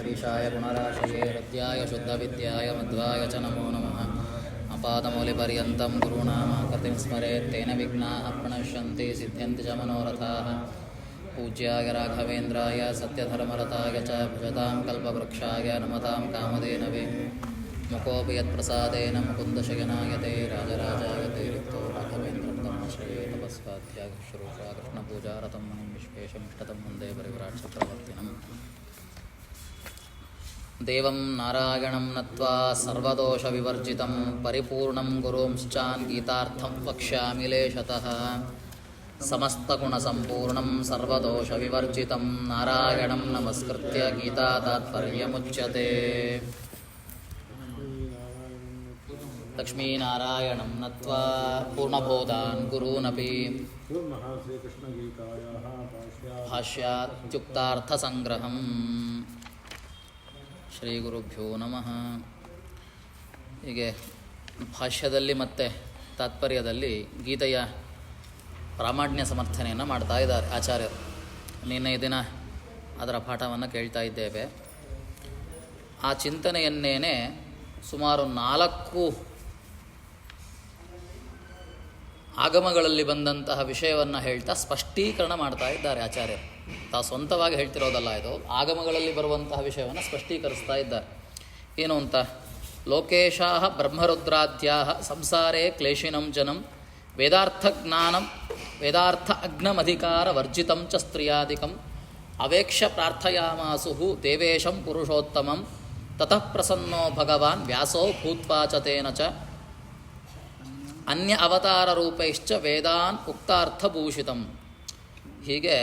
ಶ್ರೀಶಾಯ ಗುಣರಾಶಯೇ ಹೃದ್ಯಾಯ ಶುದ್ಧವಿದ್ಯಾಯ ಮಧ್ವಾಯ ಚ ನಮೋ ನಮಃ. ಅಪಾದಮೌಲಿಪರ್ಯಂతం ಗುರುಣಾಮಾಕೃತಿಂ ಸ್ಮರೇತ್ ತೇನ ವಿಘ್ನಾಃ ಪ್ರಣಶ್ಯಂತಿ ಸಿದ್ಧ್ಯಂತಿ ಚ ಮನೋರಥಾಃ. ಪೂಜ್ಯಾಯ ರಾಘವೇಂದ್ರಾಯ ಸತ್ಯಧರ್ಮರತಾಯ ಚ ಭಜತಾಂ ಕಲ್ಪವೃಕ್ಷಾಯ ನಮತಾಂ ಕಾಮಧೇನವೇ. ಮುಕೋಪಿ ಯತ್ಪ್ರಸಾದೇನ ಮುಕುಂದಶಯನಾಯತೆ ರಾಜರಾಜಾಯತೆ ರಿಕ್ತೋ ರಾಘವೇಂದ್ರಂ ತಮಾಶ್ರಯೇ ತಪಸ್ವಾಧ್ಯಾಯ ಶುಶ್ರೂಷಾ ಕೃಷ್ಣಪೂಜಾರತಂ ಮುನಿಂ ವಿಶ್ವೇಶಮಿಷ್ಟತಂ ವಂದೇ ಪರಿವ್ರಾಟ್ ಚಕ್ರವರ್ತಿನಂ. ದೇವಂ ನಾರಾಯಣಂ ನತ್ವಾ ಸರ್ವದೋಷವಿವರ್ಜಿತಂ ಪರಿಪೂರ್ಣಂ ಗುರುಂಶ್ಚಾನ್ ಗೀತಾರ್ಥಂ ವಕ್ಷ್ಯಾಮಿ ಲೇಷತಃ. ಸಮಸ್ತಗುಣಸಂಪೂರ್ಣಂ ಸರ್ವದೋಷವಿವರ್ಜಿತಂ ನಾರಾಯಣಂ ನಮಸ್ಕೃತ್ಯ ಗೀತಾ ತಾತ್ಪರ್ಯಮುಚ್ಯತೆ. ಲಕ್ಷ್ಮೀನಾರಾಯಣಂ ನತ್ವಾ ಪೂರ್ಣಬೋಧಾನ್ ಗುರೂನಪಿ ಭಾಷ್ಯಾತ್ಯುಕ್ತಾರ್ಥಸಂಗ್ರಹಂ. ಶ್ರೀ ಗುರುಭ್ಯೋ ನಮಃ. ಹೀಗೆ ಭಾಷ್ಯದಲ್ಲಿ ಮತ್ತು ತಾತ್ಪರ್ಯದಲ್ಲಿ ಗೀತೆಯ ಪ್ರಾಮಾಣ್ಯ ಸಮರ್ಥನೆಯನ್ನು ಮಾಡ್ತಾ ಇದ್ದಾರೆ ಆಚಾರ್ಯರು. ನಿನ್ನೆ ದಿನ ಅದರ ಪಾಠವನ್ನು ಕೇಳ್ತಾ ಇದ್ದೇವೆ. ಆ ಚಿಂತನೆಯನ್ನೇನೆ ಸುಮಾರು 4 ಆಗಮಗಳಲ್ಲಿ ಬಂದಂತಹ ವಿಷಯವನ್ನು ಹೇಳ್ತಾ ಸ್ಪಷ್ಟೀಕರಣ ಮಾಡ್ತಾ ಇದ್ದಾರೆ ಆಚಾರ್ಯರು. ತಾವು ಸ್ವಂತವಾಗಿ ಹೇಳ್ತಿರೋದಲ್ಲ, ಇದು ಆಗಮಗಳಲ್ಲಿ ಬರುವಂತಹ ವಿಷಯವನ್ನು ಸ್ಪಷ್ಟೀಕರಿಸ್ತಾ ಇದ್ದಾರೆ. ಏನು ಅಂತ, ಲೋಕೇಶಾಃ ಬ್ರಹ್ಮರುದ್ರಾದ್ಯಾಃ ಸಂಸಾರೇ ಕ್ಲೇಶಿನಂ ಜನಂ ವೇದಾರ್ಥ ಅಗ್ನಮಧಿಕಾರ ವರ್ಜಿತಂ ಚ ಸ್ತ್ರೀಯಾದಿಕಂ ಅವೇಕ್ಷ್ಯ ಪ್ರಾರ್ಥಯಾಮಾಸುಹು ದೇವೇಶಂ ಪುರುಷೋತ್ತಮಂ ತತಃ ಪ್ರಸನ್ನೋ ಭಗವಾನ್ ವ್ಯಾಸೋ ಭೂತ್ವಾ ಚ ತೇನ ಚ ಅನ್ಯ ಅವತಾರ ರೂಪೈಶ್ಚ ವೇದಾನ್ ಉಕ್ತಾರ್ಥಭೂಷಿತಂ. ಹೀಗೆ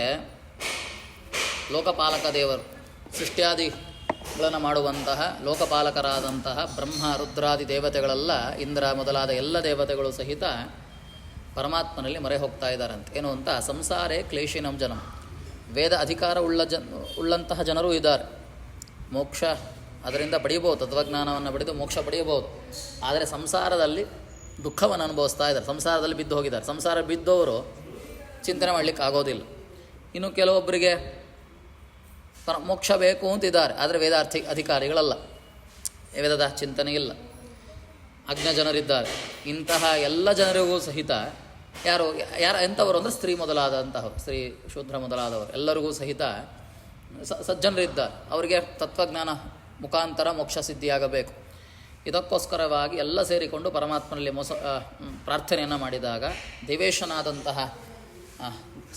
ಲೋಕಪಾಲಕ ದೇವರು, ಸೃಷ್ಟ್ಯಾದಿಗಳನ್ನು ಮಾಡುವಂತಹ ಲೋಕಪಾಲಕರಾದಂತಹ ಬ್ರಹ್ಮ ರುದ್ರಾದಿ ದೇವತೆಗಳೆಲ್ಲ, ಇಂದ್ರ ಮೊದಲಾದ ಎಲ್ಲ ದೇವತೆಗಳು ಸಹಿತ ಪರಮಾತ್ಮನಲ್ಲಿ ಮೊರೆ ಹೋಗ್ತಾ ಇದ್ದಾರಂತೆ. ಏನು ಅಂತ, ಸಂಸಾರೇ ಕ್ಲೇಶಿನಂ ಜನಂ, ವೇದ ಅಧಿಕಾರ ಉಳ್ಳಂತಹ ಜನರೂ ಇದ್ದಾರೆ. ಮೋಕ್ಷ ಅದರಿಂದ ಪಡೆಯಬಹುದು, ತತ್ವಜ್ಞಾನವನ್ನು ಪಡೆದು ಮೋಕ್ಷ ಪಡೆಯಬಹುದು. ಆದರೆ ಸಂಸಾರದಲ್ಲಿ ದುಃಖವನ್ನು ಅನುಭವಿಸ್ತಾ ಇದ್ದಾರೆ, ಸಂಸಾರದಲ್ಲಿ ಬಿದ್ದು ಹೋಗಿದ್ದಾರೆ. ಸಂಸಾರ ಬಿದ್ದವರು ಚಿಂತನೆ ಮಾಡಲಿಕ್ಕೆ ಆಗೋದಿಲ್ಲ. ಇನ್ನು ಕೆಲವೊಬ್ಬರಿಗೆ ಮೋಕ್ಷ ಬೇಕು ಅಂತಿದ್ದಾರೆ, ಆದರೆ ಅಧಿಕಾರಿಗಳಲ್ಲ, ವೇದದ ಚಿಂತನೆ ಇಲ್ಲ, ಅಜ್ಞ ಜನರಿದ್ದಾರೆ. ಇಂತಹ ಎಲ್ಲ ಜನರಿಗೂ ಸಹಿತ ಎಂಥವರು ಅಂದರೆ ಸ್ತ್ರೀ ಮೊದಲಾದಂತಹವರು, ಸ್ತ್ರೀ ಶೂದ್ರ ಮೊದಲಾದವರು ಎಲ್ಲರಿಗೂ ಸಹಿತ ಸಜ್ಜನರಿದ್ದಾರೆ. ಅವರಿಗೆ ತತ್ವಜ್ಞಾನ ಮುಖಾಂತರ ಮೋಕ್ಷ ಸಿದ್ಧಿಯಾಗಬೇಕು. ಇದಕ್ಕೋಸ್ಕರವಾಗಿ ಎಲ್ಲ ಸೇರಿಕೊಂಡು ಪರಮಾತ್ಮನಲ್ಲಿ ಪ್ರಾರ್ಥನೆಯನ್ನು ಮಾಡಿದಾಗ ದೇವೇಶನಾದಂತಹ,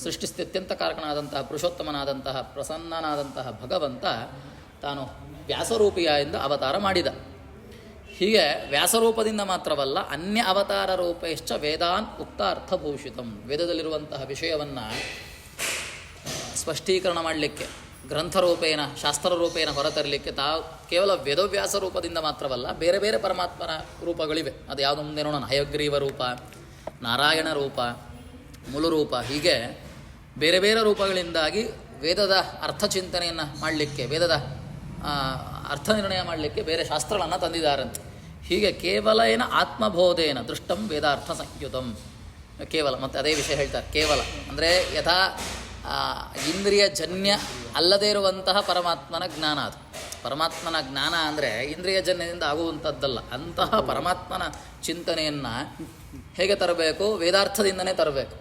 ಸೃಷ್ಟಿಸ್ಥಿತ್ಯಂತ ಕಾರಕನಾದಂತಹ, ಪುರುಷೋತ್ತಮನಾದಂತಹ, ಪ್ರಸನ್ನನಾದಂತಹ ಭಗವಂತ ತಾನು ವ್ಯಾಸರೂಪಿಯಿಂದ ಅವತಾರ ಮಾಡಿದ. ಹೀಗೆ ವ್ಯಾಸರೂಪದಿಂದ ಮಾತ್ರವಲ್ಲ, ಅನ್ಯ ಅವತಾರ ರೂಪೈಶ್ಚ ವೇದಾನ್ ಉಕ್ತಾರ್ಥಭೂಷಿತಂ, ವೇದದಲ್ಲಿರುವಂತಹ ವಿಷಯವನ್ನು ಸ್ಪಷ್ಟೀಕರಣ ಮಾಡಲಿಕ್ಕೆ, ಗ್ರಂಥರೂಪೇಣ ಶಾಸ್ತ್ರರೂಪೇಣ ಹೊರತರಲಿಕ್ಕೆ ಕೇವಲ ವೇದವ್ಯಾಸ ರೂಪದಿಂದ ಮಾತ್ರವಲ್ಲ, ಬೇರೆ ಬೇರೆ ಪರಮಾತ್ಮನ ರೂಪಗಳಿವೆ. ಅದು ಯಾವುದು ಮುಂದೆ ನೋಡೋಣ. ಹಯಗ್ರೀವ ರೂಪ, ನಾರಾಯಣ ರೂಪ, ಮೂಲರೂಪ, ಹೀಗೆ ಬೇರೆ ಬೇರೆ ರೂಪಗಳಿಂದಾಗಿ ವೇದದ ಅರ್ಥಚಿಂತನೆಯನ್ನು ಮಾಡಲಿಕ್ಕೆ, ವೇದದ ಅರ್ಥ ನಿರ್ಣಯ ಮಾಡಲಿಕ್ಕೆ ಬೇರೆ ಶಾಸ್ತ್ರಗಳನ್ನು ತಂದಿದ್ದಾರಂತೆ. ಹೀಗೆ ಕೇವಲ ಆತ್ಮಬೋಧೇನ ದೃಷ್ಟಂ ವೇದಾರ್ಥ ಸಂಯುತಂ. ಕೇವಲ, ಮತ್ತು ಅದೇ ವಿಷಯ ಹೇಳ್ತಾರೆ, ಕೇವಲ ಅಂದರೆ ಯಥಾ ಇಂದ್ರಿಯ ಜನ್ಯ ಅಲ್ಲದೇ ಇರುವಂತಹ ಪರಮಾತ್ಮನ ಜ್ಞಾನ. ಅದು ಪರಮಾತ್ಮನ ಜ್ಞಾನ ಅಂದರೆ ಇಂದ್ರಿಯ ಜನ್ಯದಿಂದ ಆಗುವಂಥದ್ದಲ್ಲ. ಅಂತಹ ಪರಮಾತ್ಮನ ಚಿಂತನೆಯನ್ನು ಹೇಗೆ ತರಬೇಕು? ವೇದಾರ್ಥದಿಂದನೇ ತರಬೇಕು.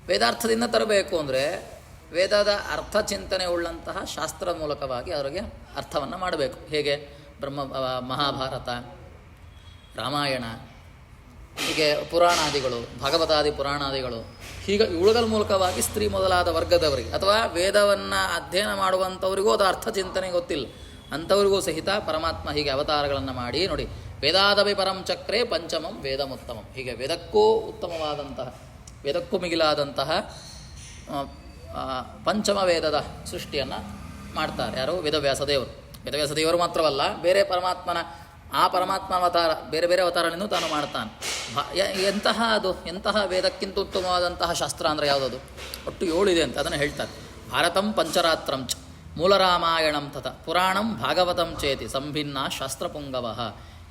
ವೇದಾರ್ಥದಿಂದ ತರಬೇಕು ಅಂದರೆ ವೇದದ ಅರ್ಥ ಚಿಂತನೆ ಉಳ್ಳಂತಹ ಶಾಸ್ತ್ರ ಮೂಲಕವಾಗಿ ಅವರಿಗೆ ಅರ್ಥವನ್ನು ಮಾಡಬೇಕು. ಹೇಗೆ? ಮಹಾಭಾರತ, ರಾಮಾಯಣ, ಹೀಗೆ ಪುರಾಣಾದಿಗಳು, ಭಾಗವತಾದಿ ಪುರಾಣಾದಿಗಳು, ಹೀಗೆ ಇವುಗಳ ಮೂಲಕವಾಗಿ ಸ್ತ್ರೀ ಮೊದಲಾದ ವರ್ಗದವರಿಗೆ ಅಥವಾ ವೇದವನ್ನು ಅಧ್ಯಯನ ಮಾಡುವಂಥವರಿಗೂ ಅದು ಅರ್ಥ ಚಿಂತನೆ ಗೊತ್ತಿಲ್ಲ, ಅಂಥವರಿಗೂ ಸಹಿತ ಪರಮಾತ್ಮ ಹೀಗೆ ಅವತಾರಗಳನ್ನು ಮಾಡಿ, ನೋಡಿ, ವೇದಾದವಿ ಪರಂ ಚಕ್ರೇ ಪಂಚಮಂ ವೇದಮುತ್ತಮಂ, ಹೀಗೆ ವೇದಕ್ಕೂ ಉತ್ತಮವಾದಂತಹ, ವೇದಕ್ಕೂ ಮಿಗಿಲಾದಂತಹ ಪಂಚಮ ವೇದದ ಸೃಷ್ಟಿಯನ್ನು ಮಾಡ್ತಾರೆ. ಯಾರು? ವೇದವ್ಯಾಸ ದೇವರು. ವೇದವ್ಯಾಸ ದೇವರು ಮಾತ್ರವಲ್ಲ, ಬೇರೆ ಪರಮಾತ್ಮನ ಪರಮಾತ್ಮ ಅವತಾರ, ಬೇರೆ ಬೇರೆ ಅವತಾರಗಳನ್ನು ತಾನು ಮಾಡ್ತಾನೆ. ಎಂತಹ ವೇದಕ್ಕಿಂತ ಉತ್ತಮವಾದಂತಹ ಶಾಸ್ತ್ರ ಅಂದರೆ ಯಾವುದದು? ಒಟ್ಟು 7 ಇದೆ ಅಂತ ಅದನ್ನು ಹೇಳ್ತಾರೆ. ಭಾರತಂ ಪಂಚರಾತ್ರಂ ಚ ಮೂಲರಾಮಾಯಣಂ ತಥ ಪುರಾಣಂ ಭಾಗವತಂ ಚೇತಿ ಸಂಭಿನ್ನ ಶಾಸ್ತ್ರಪುಂಗವಃ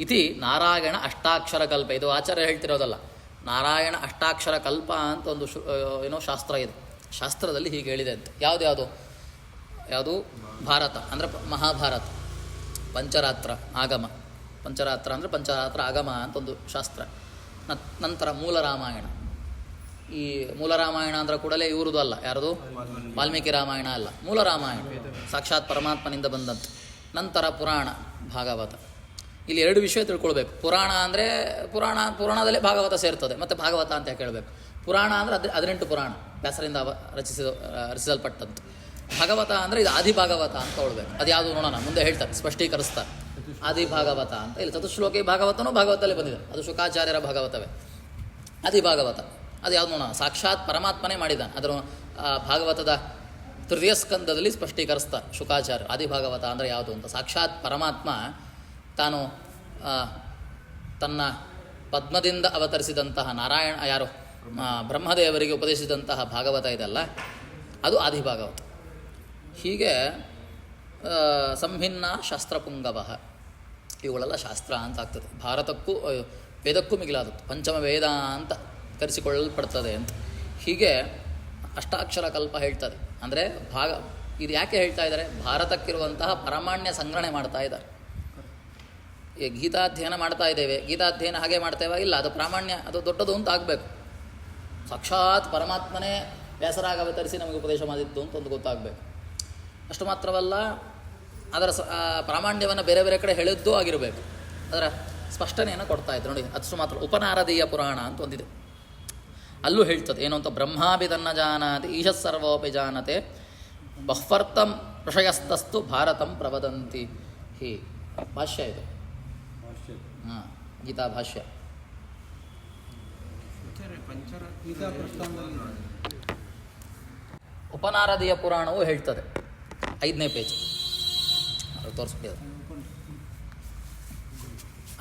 ಇತಿ ನಾರಾಯಣ ಅಷ್ಟಾಕ್ಷರ ಕಲ್ಪ. ಇದು ಆಚಾರ್ಯ ಹೇಳ್ತಿರೋದಲ್ಲ, ನಾರಾಯಣ ಅಷ್ಟಾಕ್ಷರ ಕಲ್ಪ ಅಂತ ಒಂದು ಶಾಸ್ತ್ರ ಇದೆ. ಶಾಸ್ತ್ರದಲ್ಲಿ ಹೀಗೆ ಹೇಳಿದೆ ಅಂತ. ಯಾವುದ್ಯಾವುದು? ಯಾವುದು ಭಾರತ ಅಂದರೆ ಮಹಾಭಾರತ, ಪಂಚರಾತ್ರ ಆಗಮ, ಪಂಚರಾತ್ರ ಅಂದರೆ ಪಂಚರಾತ್ರ ಆಗಮ ಅಂತ ಒಂದು ಶಾಸ್ತ್ರ. ನಂತರ ಮೂಲ ರಾಮಾಯಣ. ಈ ಮೂಲ ರಾಮಾಯಣ ಅಂದರೆ ಕೂಡಲೇ ಇವ್ರದ್ದು ಅಲ್ಲ, ಯಾರದು ವಾಲ್ಮೀಕಿ ರಾಮಾಯಣ ಅಲ್ಲ, ಮೂಲ ರಾಮಾಯಣ ಸಾಕ್ಷಾತ್ ಪರಮಾತ್ಮನಿಂದ ಬಂದಂತೆ. ನಂತರ ಪುರಾಣ, ಭಾಗವತ. ಇಲ್ಲಿ ಎರಡು ವಿಷಯ ತಿಳ್ಕೊಳ್ಬೇಕು. ಪುರಾಣ ಅಂದರೆ ಪುರಾಣದಲ್ಲೇ ಭಾಗವತ ಸೇರ್ತದೆ, ಮತ್ತು ಭಾಗವತ ಅಂತ ಯಾಕೆ ಹೇಳಬೇಕು? ಪುರಾಣ ಅಂದರೆ 18 ಪುರಾಣ ವ್ಯಾಸರಿಂದ ರಚಿಸಲ್ಪಟ್ಟಂತು. ಭಾಗವತ ಅಂದರೆ ಇದು ಆದಿಭಾಗವತ ಅಂತ ಹೇಳ್ಬೇಕು. ಅದು ಯಾವುದು ನೋಡೋಣ, ಮುಂದೆ ಹೇಳ್ತಾರೆ, ಸ್ಪಷ್ಟೀಕರಿಸ್ತಾರೆ. ಆದಿಭಾಗವತ ಅಂತ ಇಲ್ಲಿ ಚತುಶ್ಲೋಕಿ ಭಾಗವತನೂ ಭಾಗವತಲ್ಲೇ ಬಂದಿದೆ, ಅದು ಶುಕಾಚಾರ್ಯರ ಭಾಗವತವೇ. ಆದಿಭಾಗವತ ಅದು ಯಾವುದು ನೋಡೋಣ, ಸಾಕ್ಷಾತ್ ಪರಮಾತ್ಮನೇ ಮಾಡಿದ್ದಾನೆ. ಅದರ ಭಾಗವತದ ತೃತೀಯ ಸ್ಕಂದದಲ್ಲಿ ಸ್ಪಷ್ಟೀಕರಿಸ್ತಾರೆ ಶುಕಾಚಾರ್ಯ. ಆದಿಭಾಗವತ ಅಂದರೆ ಯಾವುದು ಅಂತ, ಸಾಕ್ಷಾತ್ ಪರಮಾತ್ಮ ತಾನು ತನ್ನ ಪದ್ಮದಿಂದ ಅವತರಿಸಿದಂತಹ ನಾರಾಯಣ ಯಾರು ಬ್ರಹ್ಮದೇವರಿಗೆ ಉಪದೇಶಿಸಿದಂತಹ ಭಾಗವತ ಇದೆಲ್ಲ, ಅದು ಆದಿಭಾಗವತ. ಹೀಗೆ ಸಂಭಿನ್ನ ಶಾಸ್ತ್ರಪುಂಗವ, ಇವುಗಳೆಲ್ಲ ಶಾಸ್ತ್ರ ಅಂತ ಆಗ್ತದೆ. ಭಾರತಕ್ಕೂ ವೇದಕ್ಕೂ ಮಿಗಿಲಾದದ್ದು, ಪಂಚಮ ವೇದ ಅಂತ ಕರೆಸಿಕೊಳ್ಳಲ್ಪಡ್ತದೆ ಅಂತ. ಹೀಗೆ ಅಷ್ಟಾಕ್ಷರ ಕಲ್ಪ ಹೇಳ್ತದೆ. ಅಂದರೆ ಇದು ಯಾಕೆ ಹೇಳ್ತಾ ಇದ್ದಾರೆ? ಭಾರತಕ್ಕಿರುವಂತಹ ಪರಮಾಣ್ಯ ಸಂಗ್ರಹಣೆ ಮಾಡ್ತಾ ಇದ್ದಾರೆ. ಈ ಗೀತಾಧ್ಯಯನ ಮಾಡ್ತಾ ಇದ್ದೇವೆ, ಗೀತಾಧ್ಯಯನ ಹಾಗೆ ಮಾಡ್ತೇವೆ ಇಲ್ಲ, ಅದು ಪ್ರಾಮಾಣ್ಯ, ಅದು ದೊಡ್ಡದು ಅಂತ ಆಗಬೇಕು. ಸಾಕ್ಷಾತ್ ಪರಮಾತ್ಮನೇ ವ್ಯಾಸರಾಗ ಅವತರಿಸಿ ನಮಗೆ ಉಪದೇಶ ಮಾಡಿದ್ದು ಅಂತ ಒಂದು ಗೊತ್ತಾಗಬೇಕು. ಅಷ್ಟು ಮಾತ್ರವಲ್ಲ, ಅದರ ಪ್ರಾಮಾಣ್ಯವನ್ನು ಬೇರೆ ಬೇರೆ ಕಡೆ ಹೇಳಿದ್ದೂ ಆಗಿರಬೇಕು. ಅದರ ಸ್ಪಷ್ಟನೆಯನ್ನು ಕೊಡ್ತಾ ಇದ್ರು ನೋಡಿ. ಅಷ್ಟು ಮಾತ್ರ ಉಪನಾರದೀಯ ಪುರಾಣ ಅಂತ ಒಂದಿದೆ, ಅಲ್ಲೂ ಹೇಳ್ತದೆ ಏನು ಅಂತ, ಬ್ರಹ್ಮಾಪಿ ತನ್ನ ಜಾನಾತಿ ಈಶಃ ಸರ್ವೋಪಿ ಜಾನತೆ ಬಹ್ವರ್ಥಂ ಋಷಯಸ್ತಸ್ತು ಭಾರತಂ ಪ್ರವದಂತಿ. ಹೀ ಭಾಷ್ಯ ಇದು, ಹಾಂ, ಗೀತಾ ಭಾಷ್ಯ. ಉಪನಾರದೀಯ ಪುರಾಣವು ಹೇಳ್ತದೆ, 5ನೇ ಪೇಜ್ ತೋರಿಸ್ಬಿಟ್ಟಿದೆ.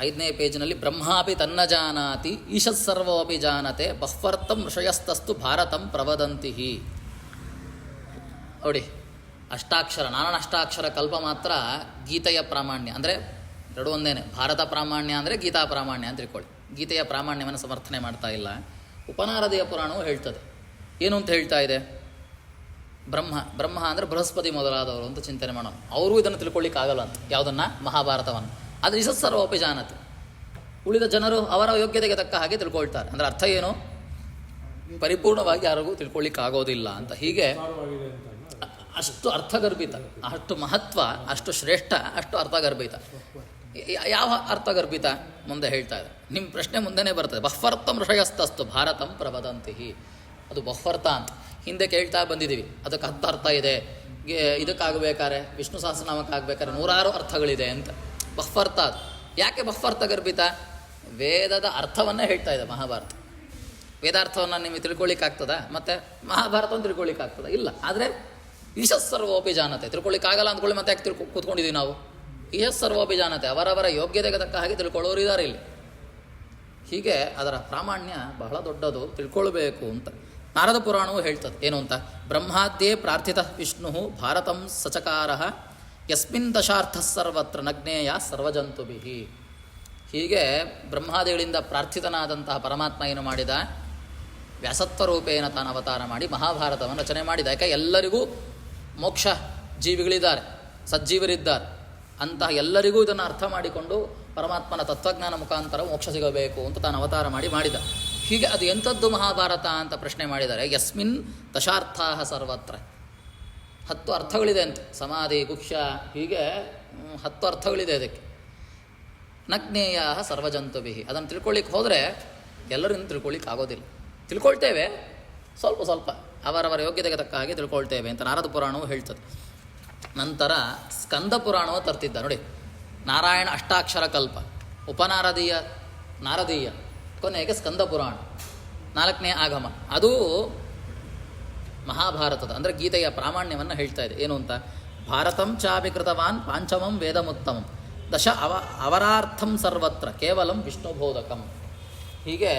5ನೇ ಪೇಜ್ನಲ್ಲಿ ಬ್ರಹ್ಮಾಪಿ ತನ್ನ ಜಾನಾತಿ ಈಶಃ ಸರ್ವೋಪಿ ಜಾನತೆ ಬಹ್ವರ್ಥಂ ಋಷಯಸ್ತಸ್ತು ಭಾರತಂ ಪ್ರವದಂತಿ. ನೋಡಿ, ಅಷ್ಟಾಕ್ಷರ, ನಾನಾಷ್ಟಾಕ್ಷರ ಕಲ್ಪ ಮಾತ್ರ ಗೀತೆಯ ಪ್ರಾಮಾಣ್ಯ. ಅಂದರೆ ಎರಡು ಒಂದೇನೆ, ಭಾರತ ಪ್ರಾಮಾಣ್ಯ ಅಂದರೆ ಗೀತಾ ಪ್ರಾಮಾಣ್ಯ ಅಂತ ತಿಳ್ಕೊಳ್ಳಿ. ಗೀತೆಯ ಪ್ರಾಮಾಣ್ಯವನ್ನು ಸಮರ್ಥನೆ ಮಾಡ್ತಾ ಇಲ್ಲ. ಉಪನಾರದೀಯ ಪುರಾಣವು ಹೇಳ್ತದೆ, ಏನು ಅಂತ ಹೇಳ್ತಾ ಇದೆ? ಬ್ರಹ್ಮ ಅಂದರೆ ಬೃಹಸ್ಪತಿ ಮೊದಲಾದವರು ಅಂತ ಚಿಂತನೆ ಮಾಡೋಣ. ಅವರು ಇದನ್ನು ತಿಳ್ಕೊಳ್ಳಿಕ್ಕಾಗಲ್ಲ ಅಂತ, ಯಾವುದನ್ನು? ಮಹಾಭಾರತವನ್ನು. ಅದು ಈಶಃ ಸರ್ವೋಪಿ ಜಾನತೆ, ಉಳಿದ ಜನರು ಅವರ ಯೋಗ್ಯತೆಗೆ ತಕ್ಕ ಹಾಗೆ ತಿಳ್ಕೊಳ್ತಾರೆ. ಅಂದರೆ ಅರ್ಥ ಏನು? ಪರಿಪೂರ್ಣವಾಗಿ ಯಾರಿಗೂ ತಿಳ್ಕೊಳ್ಳಿಕ್ಕಾಗೋದಿಲ್ಲ ಅಂತ. ಹೀಗೆ ಅಷ್ಟು ಅರ್ಥಗರ್ಭಿತ, ಅಷ್ಟು ಮಹತ್ವ, ಅಷ್ಟು ಶ್ರೇಷ್ಠ, ಅಷ್ಟು ಅರ್ಥಗರ್ಭಿತ. ಯಾವ ಅರ್ಥಗರ್ಭಿತ ಮುಂದೆ ಹೇಳ್ತಾ ಇದ್ದಾರೆ. ನಿಮ್ಮ ಪ್ರಶ್ನೆ ಮುಂದೆನೇ ಬರ್ತದೆ. ಬಹ್ವರ್ಥಂ ಋಷಯಸ್ತಸ್ತು ಭಾರತಂ ಪ್ರವದಂತಿ. ಅದು ಬಹ್ವರ್ಥ ಅಂತ ಹಿಂದೆ ಕೇಳ್ತಾ ಬಂದಿದ್ದೀವಿ. ಅದಕ್ಕೆ 10 ಅರ್ಥ ಇದೆ. ಇದಕ್ಕಾಗಬೇಕಾದ್ರೆ ವಿಷ್ಣು ಸಹಸ್ರನಾಮಕ್ಕೆ ಆಗಬೇಕಾದ್ರೆ 100 ಅರ್ಥಗಳಿದೆ ಅಂತ. ಬಹ್ವರ್ಥ ಅದು. ಯಾಕೆ ಬಹ್ವರ್ಥ ಗರ್ಭಿತ? ವೇದದ ಅರ್ಥವನ್ನೇ ಹೇಳ್ತಾ ಇದೆ ಮಹಾಭಾರತ. ವೇದಾರ್ಥವನ್ನು ನಿಮಗೆ ತಿಳ್ಕೊಳ್ಳಿಕ್ಕಾಗ್ತದ? ಮತ್ತು ಮಹಾಭಾರತವನ್ನು ತಿಳ್ಕೊಳ್ಳಿಕ್ಕಾಗ್ತದ? ಇಲ್ಲ. ಆದರೆ ಈಶಃ ಸರ್ವೋಪಿ ಜಾನತೆ ತಿಳ್ಕೊಳ್ಳಿಕ್ಕಾಗಲ್ಲ ಅಂದ್ಕೊಳ್ಳಿ, ಮತ್ತೆ ಯಾಕೆ ಕೂತ್ಕೊಂಡಿದ್ದೀವಿ ನಾವು? ಈಶಃ ಸರ್ವೋಪಿ ಜಾನತೆ, ಅವರವರ ಯೋಗ್ಯತೆಗೆ ತಕ್ಕ ಹಾಗೆ ತಿಳ್ಕೊಳ್ಳೋರು ಇದ್ದಾರೆ ಇಲ್ಲಿ. ಹೀಗೆ ಅದರ ಪ್ರಾಮಾಣ್ಯ ಬಹಳ ದೊಡ್ಡದು, ತಿಳ್ಕೊಳ್ಬೇಕು ಅಂತ. ನಾರದ ಪುರಾಣವು ಹೇಳ್ತದೆ ಏನು ಅಂತ, ಬ್ರಹ್ಮಾದ್ಯೇ ಪ್ರಾರ್ಥಿತ ವಿಷ್ಣು ಭಾರತಂ ಸಚಕಾರ ಯಸ್ಮಿನ್ ದಶಾರ್ಥ ಸರ್ವತ್ರ ನಗ್ನೇಯ ಸರ್ವಜಂತುಭಿ. ಹೀಗೆ ಬ್ರಹ್ಮಾದಿಗಳಿಂದ ಪ್ರಾರ್ಥಿತನಾದಂತಹ ಪರಮಾತ್ಮ ಏನು ಮಾಡಿದ? ವ್ಯಾಸತ್ವ ರೂಪೇಣ ತಾನು ಅವತಾರ ಮಾಡಿ ಮಹಾಭಾರತವನ್ನು ರಚನೆ ಮಾಡಿದ. ಯಾಕೆ? ಎಲ್ಲರಿಗೂ ಮೋಕ್ಷ ಜೀವಿಗಳಿದ್ದಾರೆ, ಸಜ್ಜೀವರಿದ್ದಾರೆ. ಅಂತಹ ಎಲ್ಲರಿಗೂ ಇದನ್ನು ಅರ್ಥ ಮಾಡಿಕೊಂಡು ಪರಮಾತ್ಮನ ತತ್ವಜ್ಞಾನ ಮುಖಾಂತರ ಮೋಕ್ಷ ಸಿಗಬೇಕು ಅಂತ ತಾನು ಅವತಾರ ಮಾಡಿದ. ಹೀಗೆ ಅದು ಎಂಥದ್ದು ಮಹಾಭಾರತ ಅಂತ ಪ್ರಶ್ನೆ ಮಾಡಿದ್ದಾರೆ. ಯಸ್ಮಿನ್ ದಶಾರ್ಥಾ ಸರ್ವತ್ರ, 10 ಅರ್ಥಗಳಿದೆ ಅಂತ. ಸಮಾಧಿ, ಗುಹ್ಯ, ಹೀಗೆ 10 ಅರ್ಥಗಳಿದೆ ಅದಕ್ಕೆ. ನಗ್ನೇಯ ಸರ್ವಜಂತುಭಿ. ಅದನ್ನು ತಿಳ್ಕೊಳ್ಳಿಕ್ಕೆ ಹೋದರೆ ಎಲ್ಲರಿಂದ ತಿಳ್ಕೊಳ್ಳಿಕ್ಕೆ ಆಗೋದಿಲ್ಲ. ತಿಳ್ಕೊಳ್ತೇವೆ ಸ್ವಲ್ಪ ಸ್ವಲ್ಪ, ಅವರವರ ಯೋಗ್ಯತೆಗೆ ತಕ್ಕ ಹಾಗೆ ತಿಳ್ಕೊಳ್ತೇವೆ ಅಂತ ನಾರದ ಪುರಾಣವು ಹೇಳ್ತದೆ. ನಂತರ ಸ್ಕಂದ ಪುರಾಣವು ತರ್ತಿದ್ದ ನೋಡಿ. ನಾರಾಯಣ ಅಷ್ಟಾಕ್ಷರ ಕಲ್ಪ, ಉಪನಾರದೀಯ, ನಾರದೀಯ, ಕೊನೆಗೆ ಸ್ಕಂದ ಪುರಾಣ, 4ನೇ ಆಗಮ. ಅದು ಮಹಾಭಾರತದ ಅಂದರೆ ಗೀತೆಯ ಪ್ರಾಮಾಣ್ಯವನ್ನು ಹೇಳ್ತಾ ಇದೆ. ಏನು ಅಂತ, ಭಾರತಂ ಚಾಪಿ ಕೃತವಾನ್ ಪಾಂಚಮಂ ವೇದಮುತ್ತಮಂ ದಶ ಅವರಾರ್ಥಂ ಸರ್ವತ್ರ ಕೇವಲಂ ವಿಷ್ಣುಬೋಧಕಂ. ಹೀಗೆ